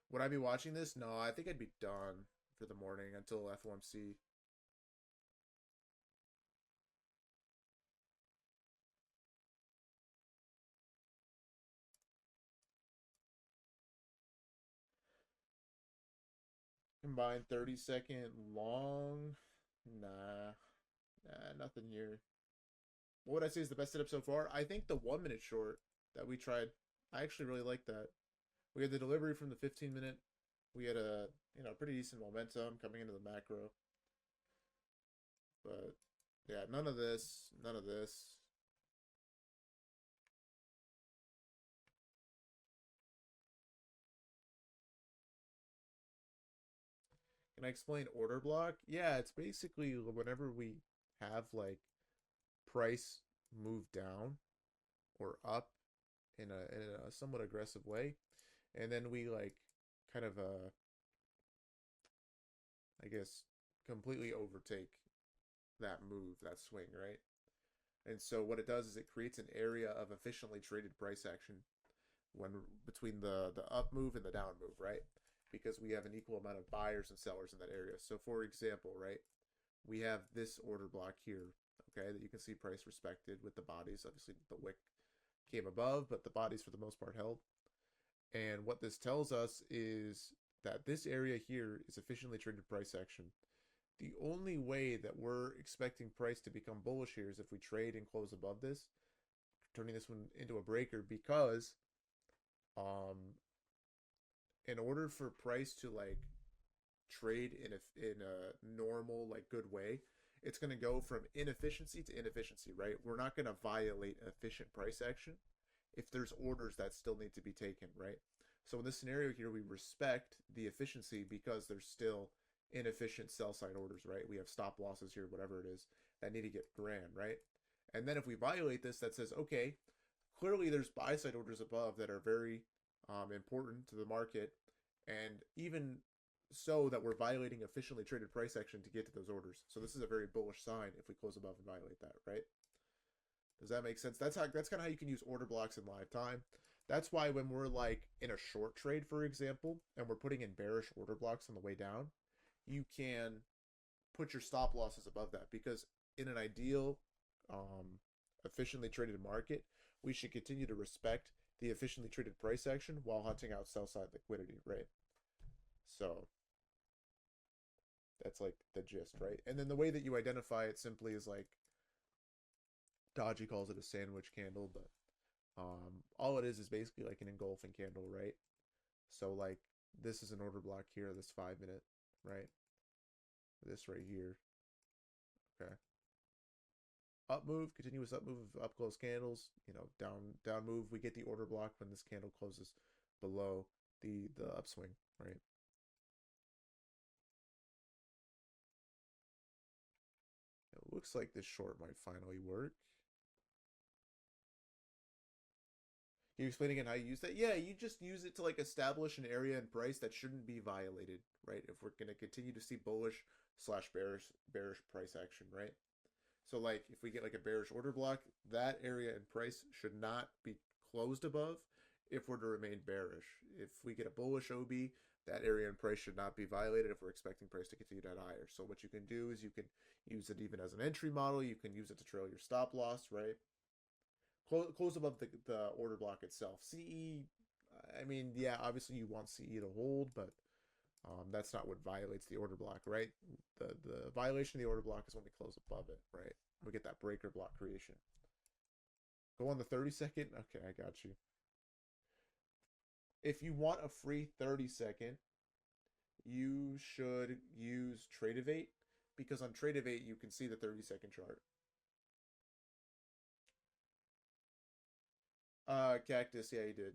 Would I be watching this? No, I think I'd be done for the morning until FOMC. Combined 30-second long. Nah. Nothing here. What would I say is the best setup so far? I think the 1 minute short that we tried. I actually really like that. We had the delivery from the 15 minute. We had a pretty decent momentum coming into the macro. But yeah, none of this. None of this. Can I explain order block? Yeah, it's basically whenever we have like price move down or up in a somewhat aggressive way, and then we like kind of I guess completely overtake that move, that swing, right? And so what it does is it creates an area of efficiently traded price action when between the up move and the down move, right? Because we have an equal amount of buyers and sellers in that area. So for example, right, we have this order block here, okay, that you can see price respected with the bodies. Obviously the wick came above, but the bodies for the most part held. And what this tells us is that this area here is efficiently traded price action. The only way that we're expecting price to become bullish here is if we trade and close above this, turning this one into a breaker, because um in order for price to like trade in a normal like good way, it's going to go from inefficiency to inefficiency, right? We're not going to violate efficient price action if there's orders that still need to be taken, right? So in this scenario here, we respect the efficiency because there's still inefficient sell side orders, right? We have stop losses here, whatever it is, that need to get ran, right? And then if we violate this, that says, okay, clearly there's buy side orders above that are very important to the market, and even so that we're violating efficiently traded price action to get to those orders. So this is a very bullish sign if we close above and violate that, right? Does that make sense? That's kind of how you can use order blocks in live time. That's why when we're like in a short trade, for example, and we're putting in bearish order blocks on the way down, you can put your stop losses above that, because in an ideal, efficiently traded market, we should continue to respect the efficiently traded price action while hunting out sell side liquidity, right? So that's like the gist, right? And then the way that you identify it simply is like Dodgy calls it a sandwich candle, but all it is basically like an engulfing candle, right? So like this is an order block here, this 5-minute, right? This right here, okay. Up move, continuous up move, up close candles, you know, down move. We get the order block when this candle closes below the upswing, right? It looks like this short might finally work. Can you explain again how you use that? Yeah, you just use it to like establish an area and price that shouldn't be violated, right? If we're gonna continue to see bullish slash bearish price action, right? So like if we get like a bearish order block, that area and price should not be closed above if we're to remain bearish. If we get a bullish OB, that area and price should not be violated if we're expecting price to continue to head higher. So what you can do is you can use it even as an entry model. You can use it to trail your stop loss, right? Close above the order block itself. CE, I mean, yeah, obviously you want CE to hold, but that's not what violates the order block, right? The violation of the order block is when we close above it, right? We get that breaker block creation. Go on the 30-second. Okay, I got you. If you want a free 30-second, you should use Tradevate, because on Tradevate you can see the 30-second chart. Cactus, yeah, you did.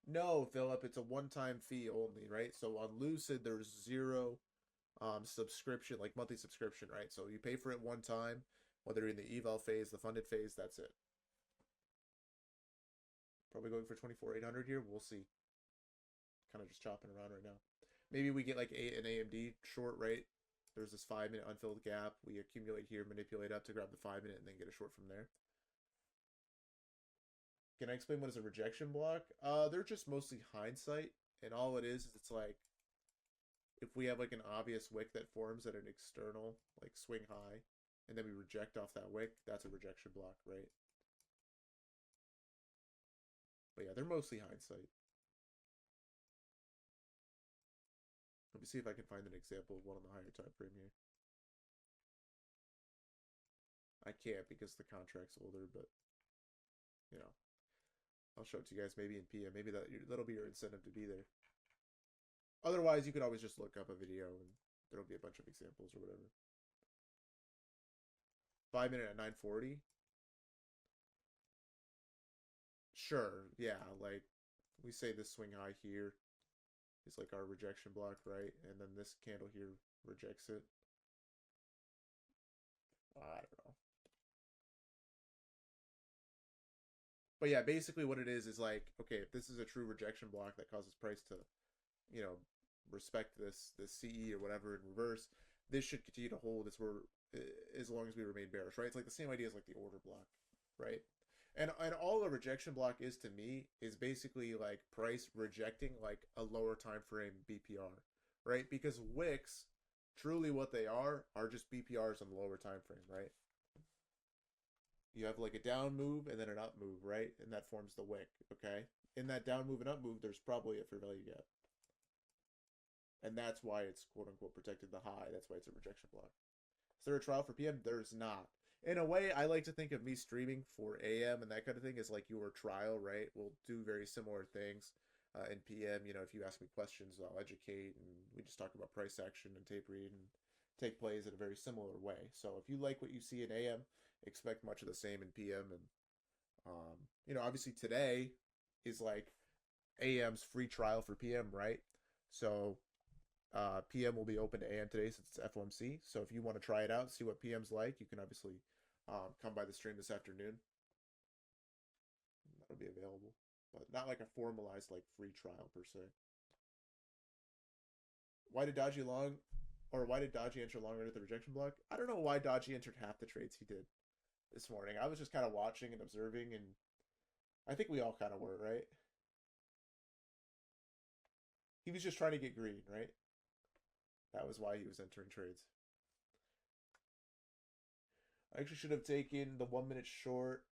No, Philip, it's a one-time fee only, right? So on Lucid, there's zero subscription, like monthly subscription, right? So you pay for it one time, whether you're in the eval phase, the funded phase, that's it. Probably going for 24,800 here. We'll see. Kind of just chopping around right now. Maybe we get like an AMD short, right? There's this 5-minute unfilled gap. We accumulate here, manipulate up to grab the 5-minute, and then get a short from there. Can I explain what is a rejection block? They're just mostly hindsight, and all it is it's like if we have like an obvious wick that forms at an external like swing high, and then we reject off that wick, that's a rejection block, right? But yeah, they're mostly hindsight. Let me see if I can find an example of one on the higher time frame here. I can't because the contract's older, but you know, I'll show it to you guys maybe in PM. Maybe that'll be your incentive to be there. Otherwise, you could always just look up a video and there'll be a bunch of examples or whatever. 5-minute at 940. Sure, yeah, like we say this swing high here is like our rejection block, right? And then this candle here rejects it. I don't know. But yeah, basically what it is like, okay, if this is a true rejection block that causes price to, you know, respect this CE or whatever in reverse, this should continue to hold as long as we remain bearish, right? It's like the same idea as like the order block, right? And all a rejection block is to me is basically like price rejecting like a lower time frame BPR, right? Because wicks, truly what they are just BPRs on the lower time frame, right? You have like a down move and then an up move, right? And that forms the wick, okay? In that down move and up move, there's probably a fair value gap. and that's why it's quote unquote protected the high. That's why it's a rejection block. Is there a trial for PM? There's not. In a way, I like to think of me streaming for AM and that kind of thing as like your trial, right? We'll do very similar things in PM. You know, if you ask me questions, I'll educate, and we just talk about price action and tape read and take plays in a very similar way. So if you like what you see in AM, expect much of the same in PM. And you know, obviously today is like AM's free trial for PM, right? So PM will be open to AM today since it's FOMC. So if you want to try it out, see what PM's like, you can obviously come by the stream this afternoon. That'll be available, but not like a formalized like free trial per se. Why did Dodgy long, or why did Dodgy enter long under the rejection block? I don't know why Dodgy entered half the trades he did this morning. I was just kind of watching and observing, and I think we all kind of were, right? He was just trying to get green, right? That was why he was entering trades. I actually should have taken the 1 minute short.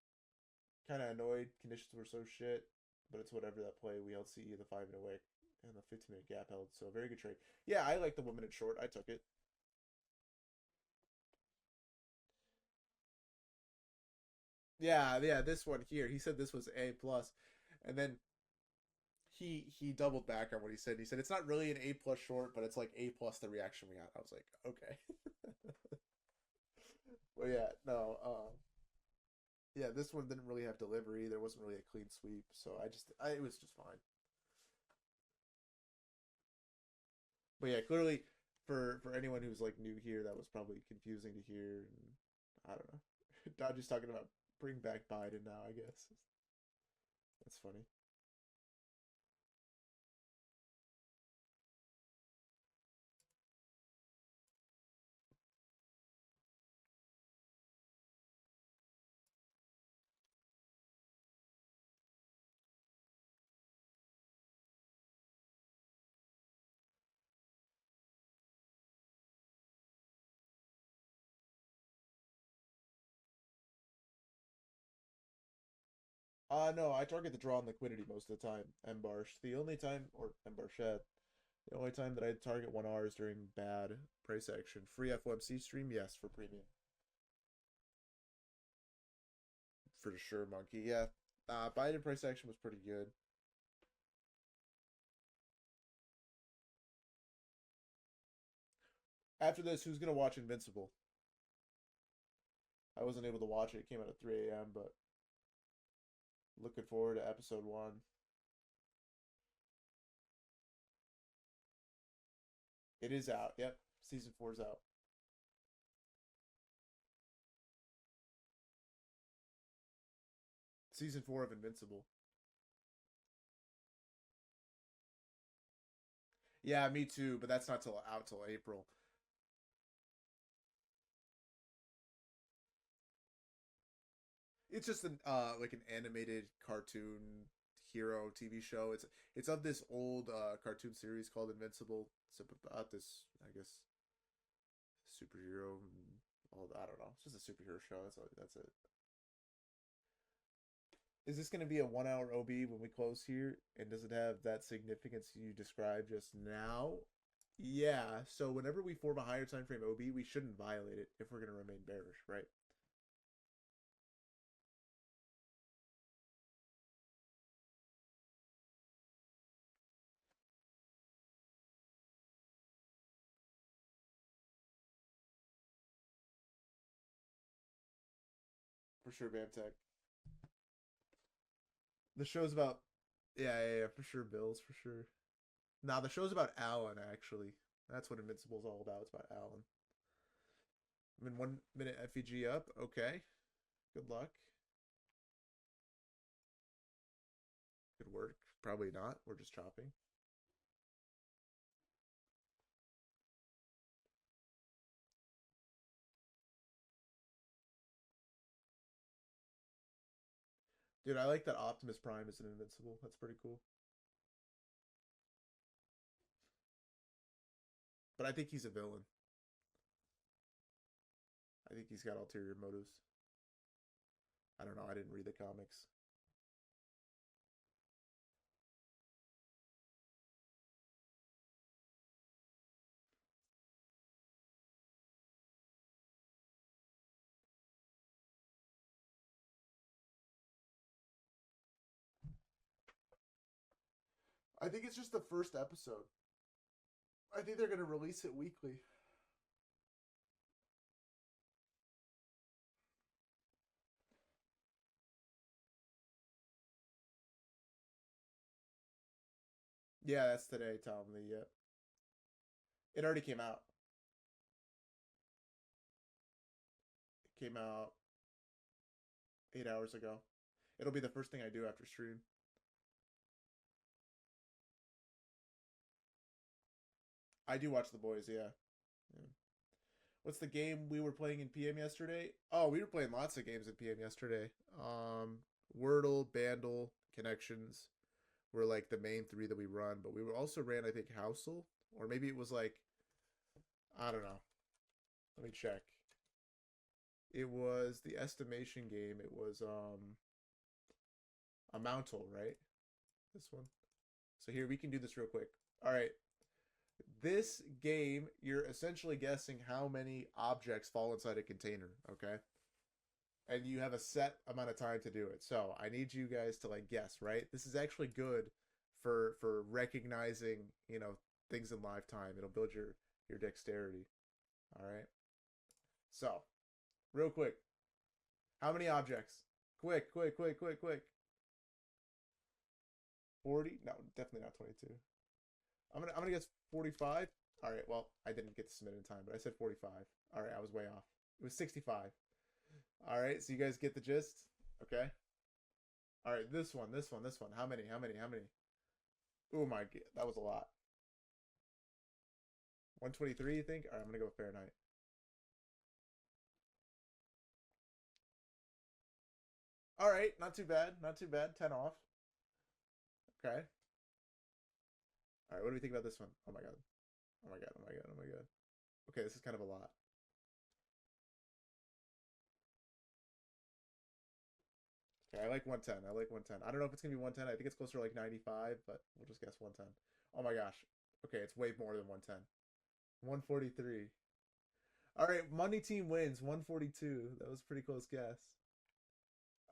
Kind of annoyed. Conditions were so shit, but it's whatever. That play we held CE the 5-minute wick and the 15-minute gap held. So very good trade. Yeah, I like the 1 minute short. I took it. Yeah. This one here. He said this was A plus, and then he doubled back on what he said. He said it's not really an A plus short, but it's like A plus the reaction we got. I was like, okay. Well, yeah, no. Yeah, this one didn't really have delivery. There wasn't really a clean sweep, so it was just fine. But yeah, clearly for anyone who's like new here, that was probably confusing to hear. And I don't know. Dodgy's talking about bring back Biden now. I guess that's funny. No, I target the draw on liquidity most of the time. Mbarsh. The only time, or Mbarshet, the only time that I target 1R is during bad price action. Free FOMC stream, yes, for premium. For sure, Monkey. Yeah. Biden price action was pretty good. After this, who's gonna watch Invincible? I wasn't able to watch it. It came out at 3 a.m., but looking forward to episode 1. It is out. Yep. Season 4 is out. Season 4 of Invincible. Yeah, me too, but that's not till out till April. It's just an like an animated cartoon hero TV show. It's of this old cartoon series called Invincible. It's about this, I guess, superhero and all. I don't know. It's just a superhero show. That's it. Is this going to be a 1 hour OB when we close here? And does it have that significance you described just now? Yeah. So whenever we form a higher time frame OB, we shouldn't violate it if we're going to remain bearish, right? For sure, Bamtech. The show's about yeah, for sure, Bills for sure. Nah, the show's about Alan actually. That's what Invincible's all about. It's about Alan. I'm in 1 minute FEG up. Okay. Good luck. Good work. Probably not. We're just chopping. Dude, I like that Optimus Prime is an Invincible. That's pretty cool. But I think he's a villain. I think he's got ulterior motives. I don't know. I didn't read the comics. I think it's just the first episode. I think they're going to release it weekly. Yeah, that's today, Tom. It already came out. It came out 8 hours ago. It'll be the first thing I do after stream. I do watch The Boys, yeah. Yeah. What's the game we were playing in PM yesterday? Oh, we were playing lots of games in PM yesterday. Wordle, Bandle, Connections were like the main three that we run, but we were also ran, I think, Housel, or maybe it was like, I don't know. Let me check. It was the estimation game. It was a Mountal, right? This one. So here we can do this real quick. All right. This game, you're essentially guessing how many objects fall inside a container, okay? And you have a set amount of time to do it. So I need you guys to like guess, right? This is actually good for recognizing, things in live time. It'll build your dexterity. All right. So, real quick, how many objects? Quick, quick, quick, quick, quick. 40? No, definitely not 22. I'm gonna guess 45. All right. Well, I didn't get to submit in time, but I said 45. All right, I was way off. It was 65. All right, so you guys get the gist. Okay. All right, this one. How many? Oh my god, that was a lot. 123, you think? All right, I'm gonna go Fahrenheit. All right, not too bad. 10 off. Okay. All right, what do we think about this one? Oh my god. Oh my god. Oh my god. Oh my god. Okay, this is kind of a lot. Okay, I like 110. I don't know if it's gonna be 110. I think it's closer to like 95, but we'll just guess 110. Oh my gosh. Okay, it's way more than 110. 143. All right, Money Team wins 142. That was a pretty close guess.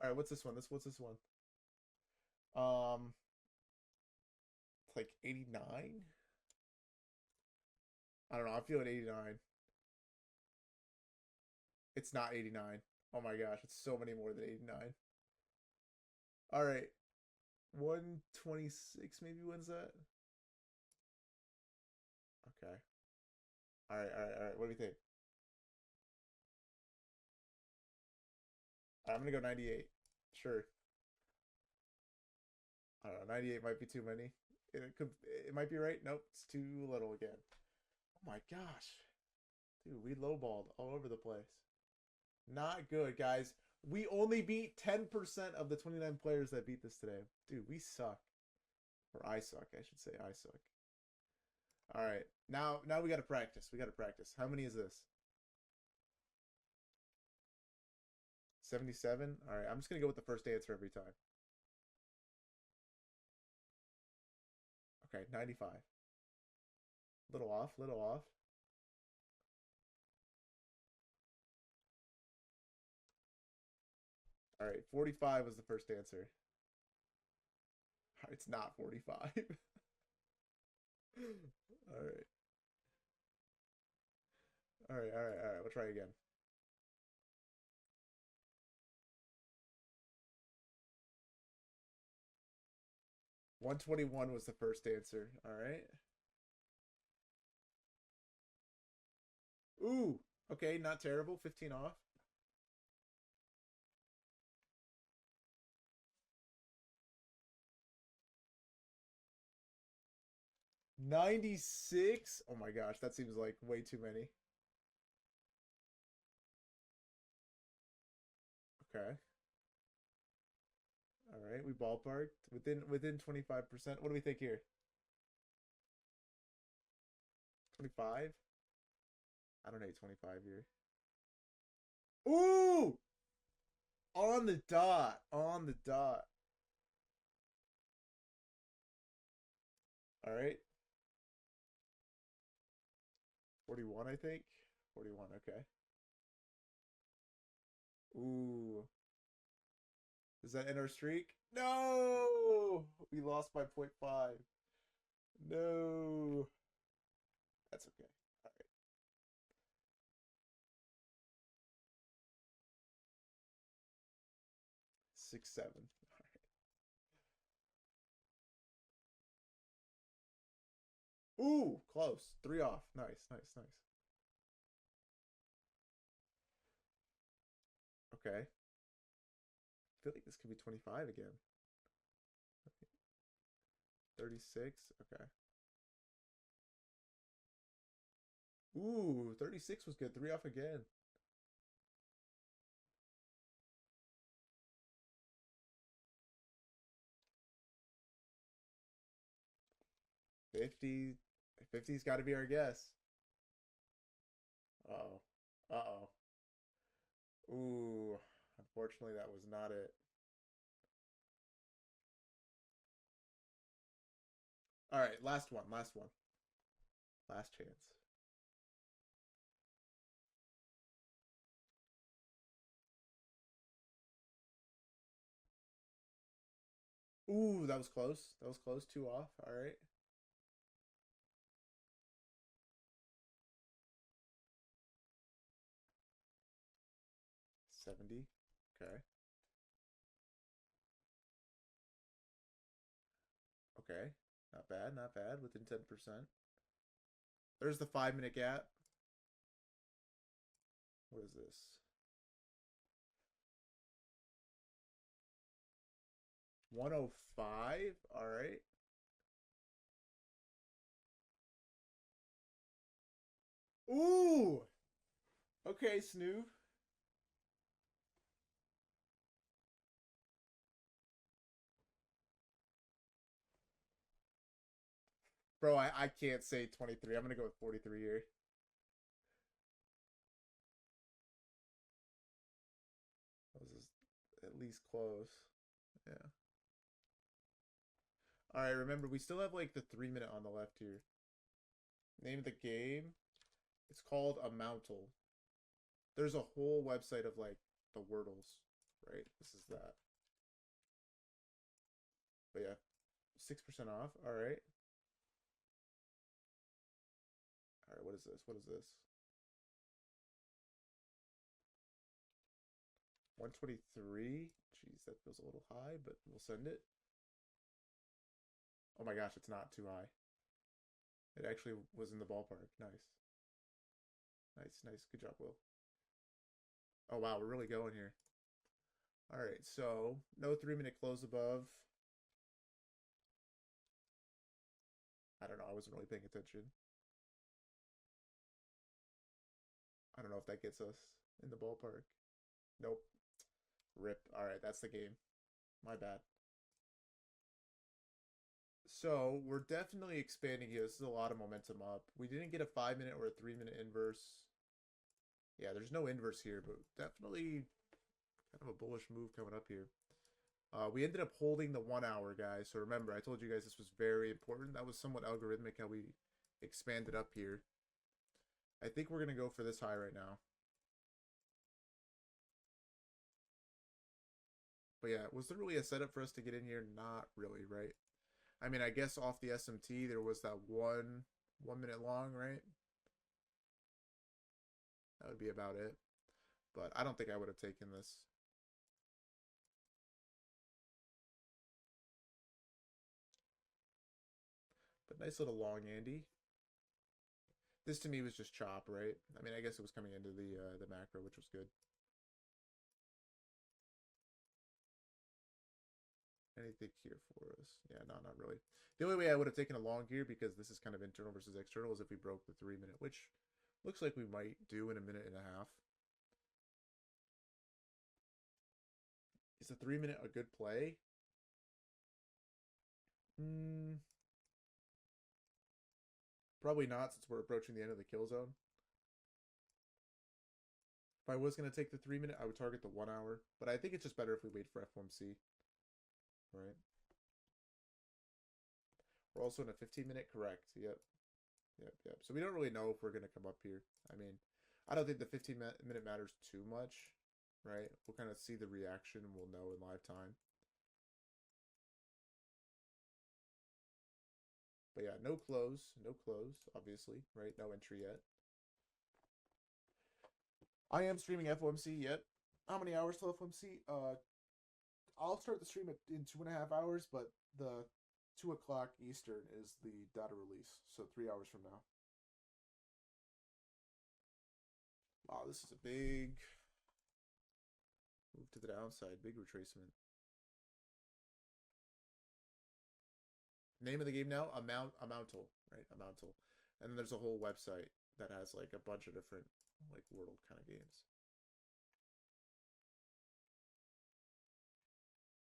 All right, what's this one? What's this one? Um, it's like 89. I don't know. I'm feeling 89. It's not 89. Oh my gosh, it's so many more than 89. All right, 126 maybe wins that. Okay. All right. What do we think? All right, I'm gonna go 98. Sure. I don't know. 98 might be too many. It could. It might be right. Nope, it's too little again. Oh my gosh, dude, we lowballed all over the place. Not good, guys. We only beat 10% of the 29 players that beat this today. Dude, we suck. Or I suck, I should say. I suck. All right. Now we got to practice. How many is this? 77? All right. I'm just going to go with the first answer every time. Okay, 95. Little off, little off. All right, 45 was the first answer. It's not 45. All right. All right. We'll try again. 121 was the first answer. All right. Ooh, okay, not terrible. 15 off. 96? Oh my gosh, that seems like way too many. Okay. All right, we ballparked within 25%. What do we think here? 25? I don't hate 25 here. Ooh! On the dot. On the dot. All right. 41, I think. 41, okay. Ooh. Does that end our streak? No! We lost by 0.5. No. That's okay. All right. 6-7. All right. Ooh, close. 3 off. Nice, nice, nice. Okay. I feel like this could be 25 again. 36. Okay. Ooh, 36 was good. 3 off again. 50. 50's got to be our guess. Uh-oh. Uh-oh. Ooh, unfortunately, that was not it. All right, last one. Last one. Last chance. Ooh, that was close. That was close. 2 off. All right. 70. Okay. Okay. Not bad. Not bad. Within 10%. There's the 5-minute gap. What is this? 105. All right. Ooh. Okay, Snoo. Bro, I can't say 23. I'm going to go with 43 here. That was at least close. Yeah. All right, remember, we still have like the 3-minute on the left here. Name of the game. It's called a Mountle. There's a whole website of like the Wordles, right? This is that. But yeah, 6% off. All right. All right, what is this? What is this? 123. Jeez, that feels a little high, but we'll send it. Oh my gosh, it's not too high. It actually was in the ballpark. Nice. Nice, nice. Good job, Will. Oh wow, we're really going here. All right, so no 3-minute close above. I don't know. I wasn't really paying attention. I don't know if that gets us in the ballpark. Nope. Rip. All right, that's the game. My bad. So we're definitely expanding here. This is a lot of momentum up. We didn't get a 5-minute or a 3-minute inverse. Yeah, there's no inverse here, but definitely kind of a bullish move coming up here. We ended up holding the 1 hour, guys. So remember, I told you guys this was very important. That was somewhat algorithmic how we expanded up here. I think we're going to go for this high right now. But yeah, was there really a setup for us to get in here? Not really, right? I mean, I guess off the SMT, there was that 1 minute long, right? That would be about it. But I don't think I would have taken this. But nice little long Andy. This to me was just chop, right? I mean, I guess it was coming into the macro, which was good. Anything here for us? Yeah, no, not really. The only way I would have taken a long here, because this is kind of internal versus external, is if we broke the 3-minute, which looks like we might do in a minute and a half. Is a 3-minute a good play? Probably not, since we're approaching the end of the kill zone. If I was going to take the 3-minute, I would target the 1 hour. But I think it's just better if we wait for F1C. Right? We're also in a 15-minute, correct. Yep. Yep. So we don't really know if we're going to come up here. I mean, I don't think the 15-minute matters too much, right? We'll kind of see the reaction and we'll know in live time. But yeah, no close, obviously, right? No entry yet. I am streaming FOMC yet. How many hours till FOMC? I'll start the stream in 2.5 hours, but the 2 o'clock Eastern is the data release, so 3 hours from now. Wow, this is a big move to the downside, big retracement. Name of the game now, Amountle, right? Amountle. And then there's a whole website that has like a bunch of different like Wordle kind of games.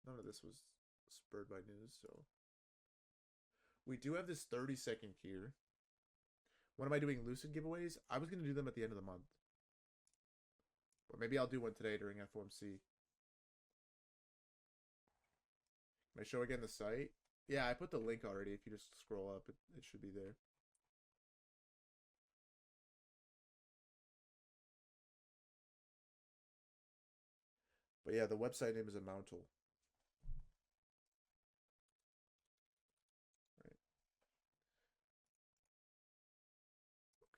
None of this was spurred by news, so we do have this 30-second here. When am I doing Lucid giveaways? I was going to do them at the end of the month. But maybe I'll do one today during FOMC. Can I show again the site? Yeah, I put the link already. If you just scroll up, it should be there. But yeah, the website name is Amountle. Right.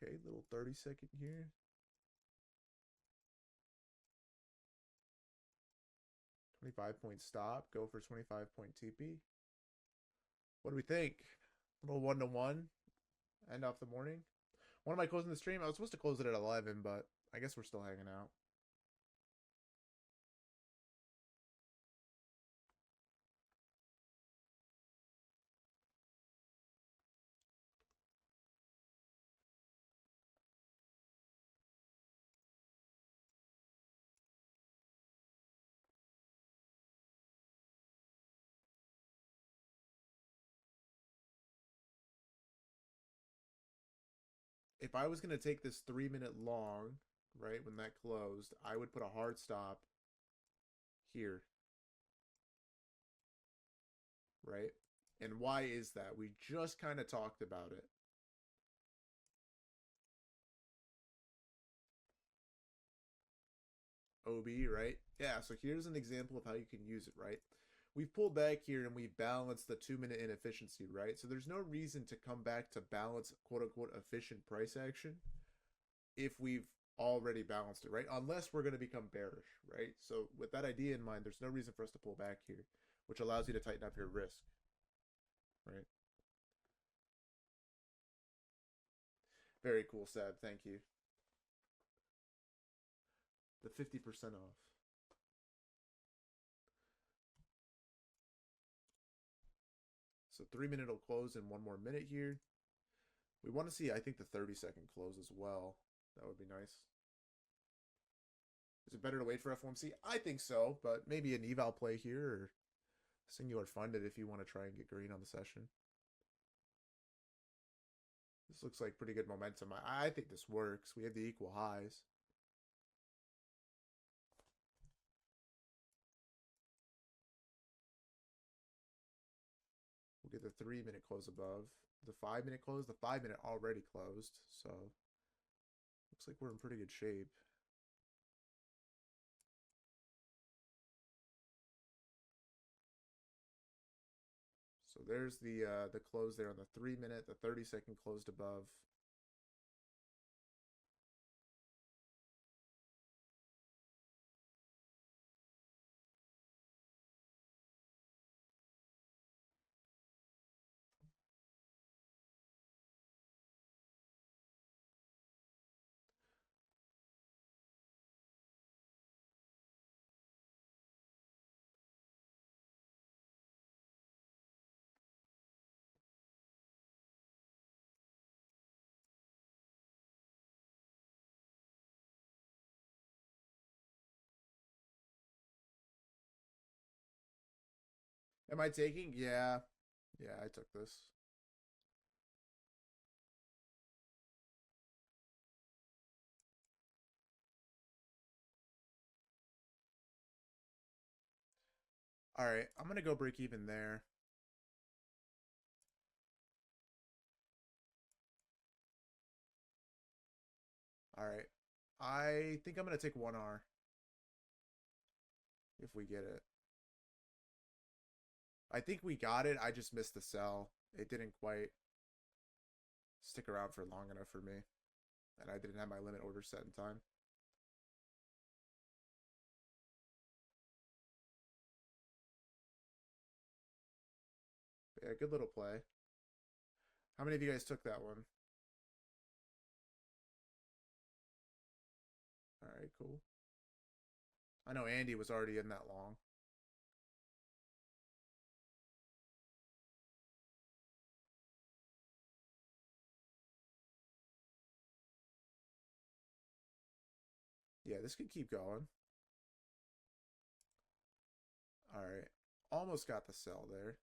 Okay, little 30-second here. 25-point stop. Go for 25-point TP. What do we think? A little 1-1. End off the morning. When am I closing the stream? I was supposed to close it at 11, but I guess we're still hanging out. If I was going to take this 3-minute long, right, when that closed, I would put a hard stop here. Right? And why is that? We just kind of talked about it. OB, right? Yeah, so here's an example of how you can use it, right? We've pulled back here and we've balanced the 2-minute inefficiency, right? So there's no reason to come back to balance quote unquote efficient price action if we've already balanced it, right? Unless we're going to become bearish, right? So with that idea in mind, there's no reason for us to pull back here, which allows you to tighten up your risk, right? Very cool, Sab. Thank you. The 50% off. So 3-minute will close in 1 more minute here. We want to see, I think, the 30-second close as well. That would be nice. Is it better to wait for FOMC? I think so, but maybe an eval play here or singular funded if you want to try and get green on the session. This looks like pretty good momentum. I think this works. We have the equal highs. We'll get the 3-minute close above. The 5-minute close, the 5-minute already closed. So looks like we're in pretty good shape. So there's the close there on the 3-minute, the 30-second closed above. Am I taking? Yeah. Yeah, I took this. All right, I'm going to go break even there. All right. I think I'm going to take 1R. If we get it. I think we got it. I just missed the sell. It didn't quite. stick around for long enough for me. And I didn't have my limit order set in time. But yeah, good little play. How many of you guys took that one? All right, cool. I know Andy was already in that long. Yeah, this could keep going. All right. Almost got the sell there.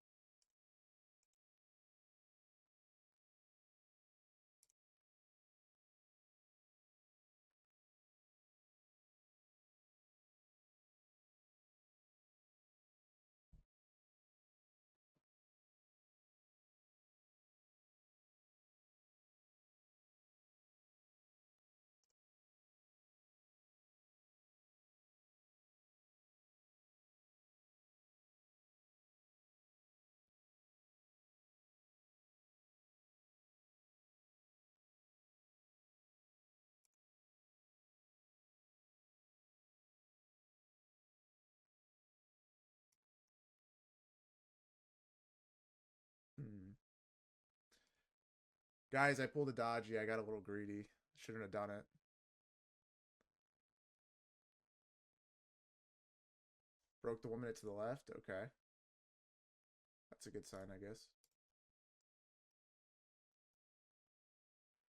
Hmm. Guys, I pulled a dodgy. I got a little greedy. Shouldn't have done it. Broke the 1 minute to the left. Okay. That's a good sign, I guess.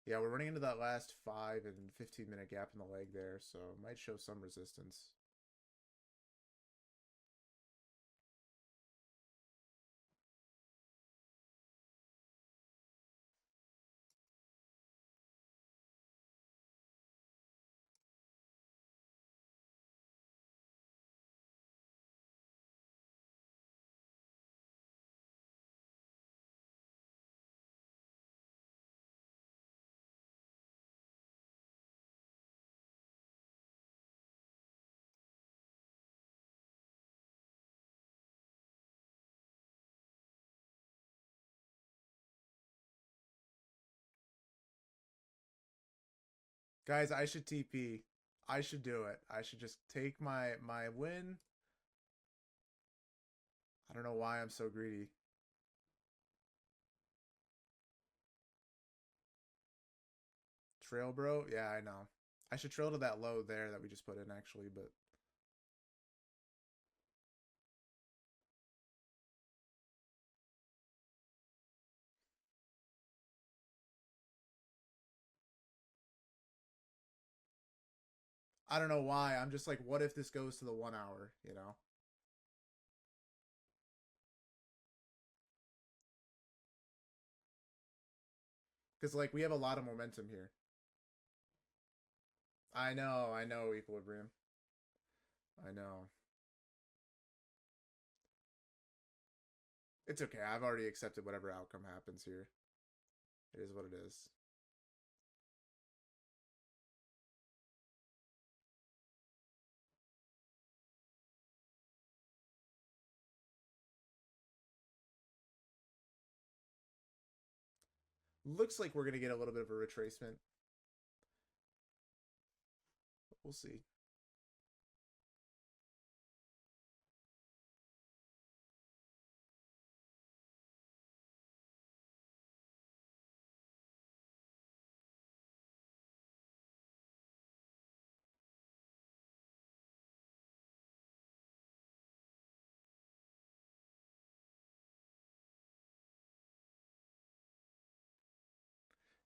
Yeah, we're running into that last 5 and 15-minute gap in the leg there, so might show some resistance. Guys, I should TP. I should do it. I should just take my win. I don't know why I'm so greedy. Trail, bro? Yeah, I know. I should trail to that low there that we just put in, actually, but... I don't know why. I'm just like, what if this goes to the 1 hour, you know? Because, like, we have a lot of momentum here. I know, Equilibrium. I know. It's okay. I've already accepted whatever outcome happens here. It is what it is. Looks like we're going to get a little bit of a retracement. We'll see.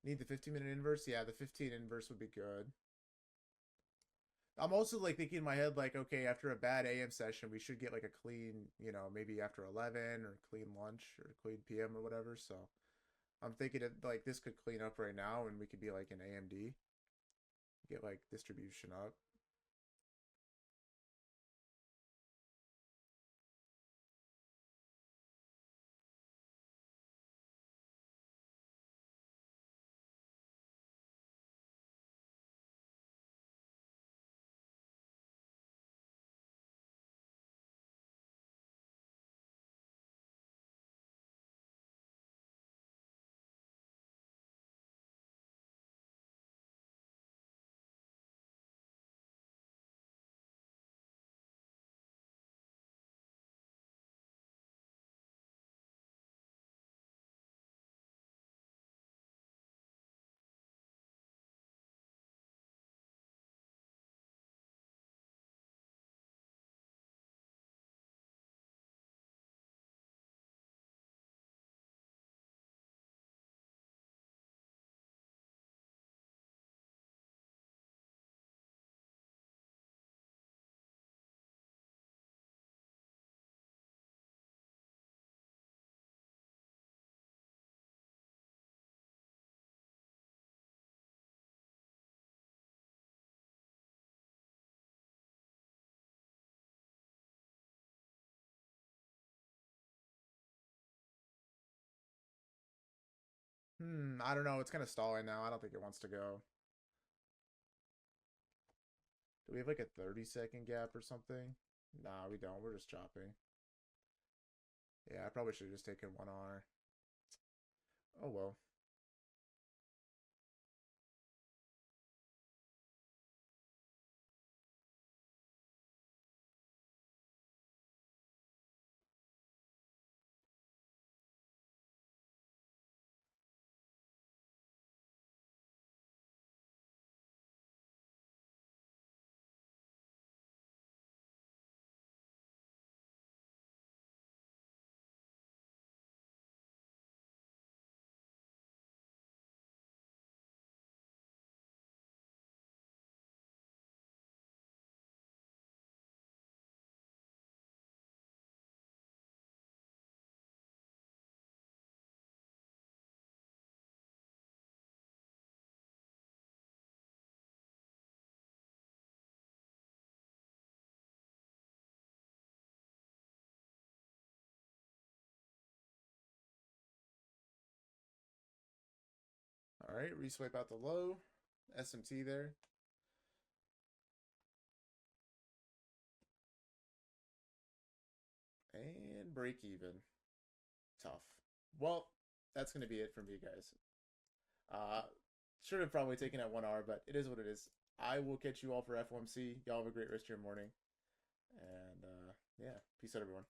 Need the 15-minute inverse? Yeah, the 15 inverse would be good. I'm also like thinking in my head, like, okay, after a bad AM session, we should get like a clean, maybe after 11 or clean lunch or clean PM or whatever. So I'm thinking that like this could clean up right now and we could be like an AMD, get like distribution up. I don't know. It's kind of stalling now. I don't think it wants to go. Do we have like a 30-second gap or something? Nah, we don't. We're just chopping. Yeah, I probably should have just taken 1R. Oh well. All right, reswipe out the low. SMT there. And break even. Tough. Well, that's going to be it from me, guys. Uh, should have probably taken at 1R, but it is what it is. I will catch you all for FOMC. Y'all have a great rest of your morning. And yeah, peace out, everyone.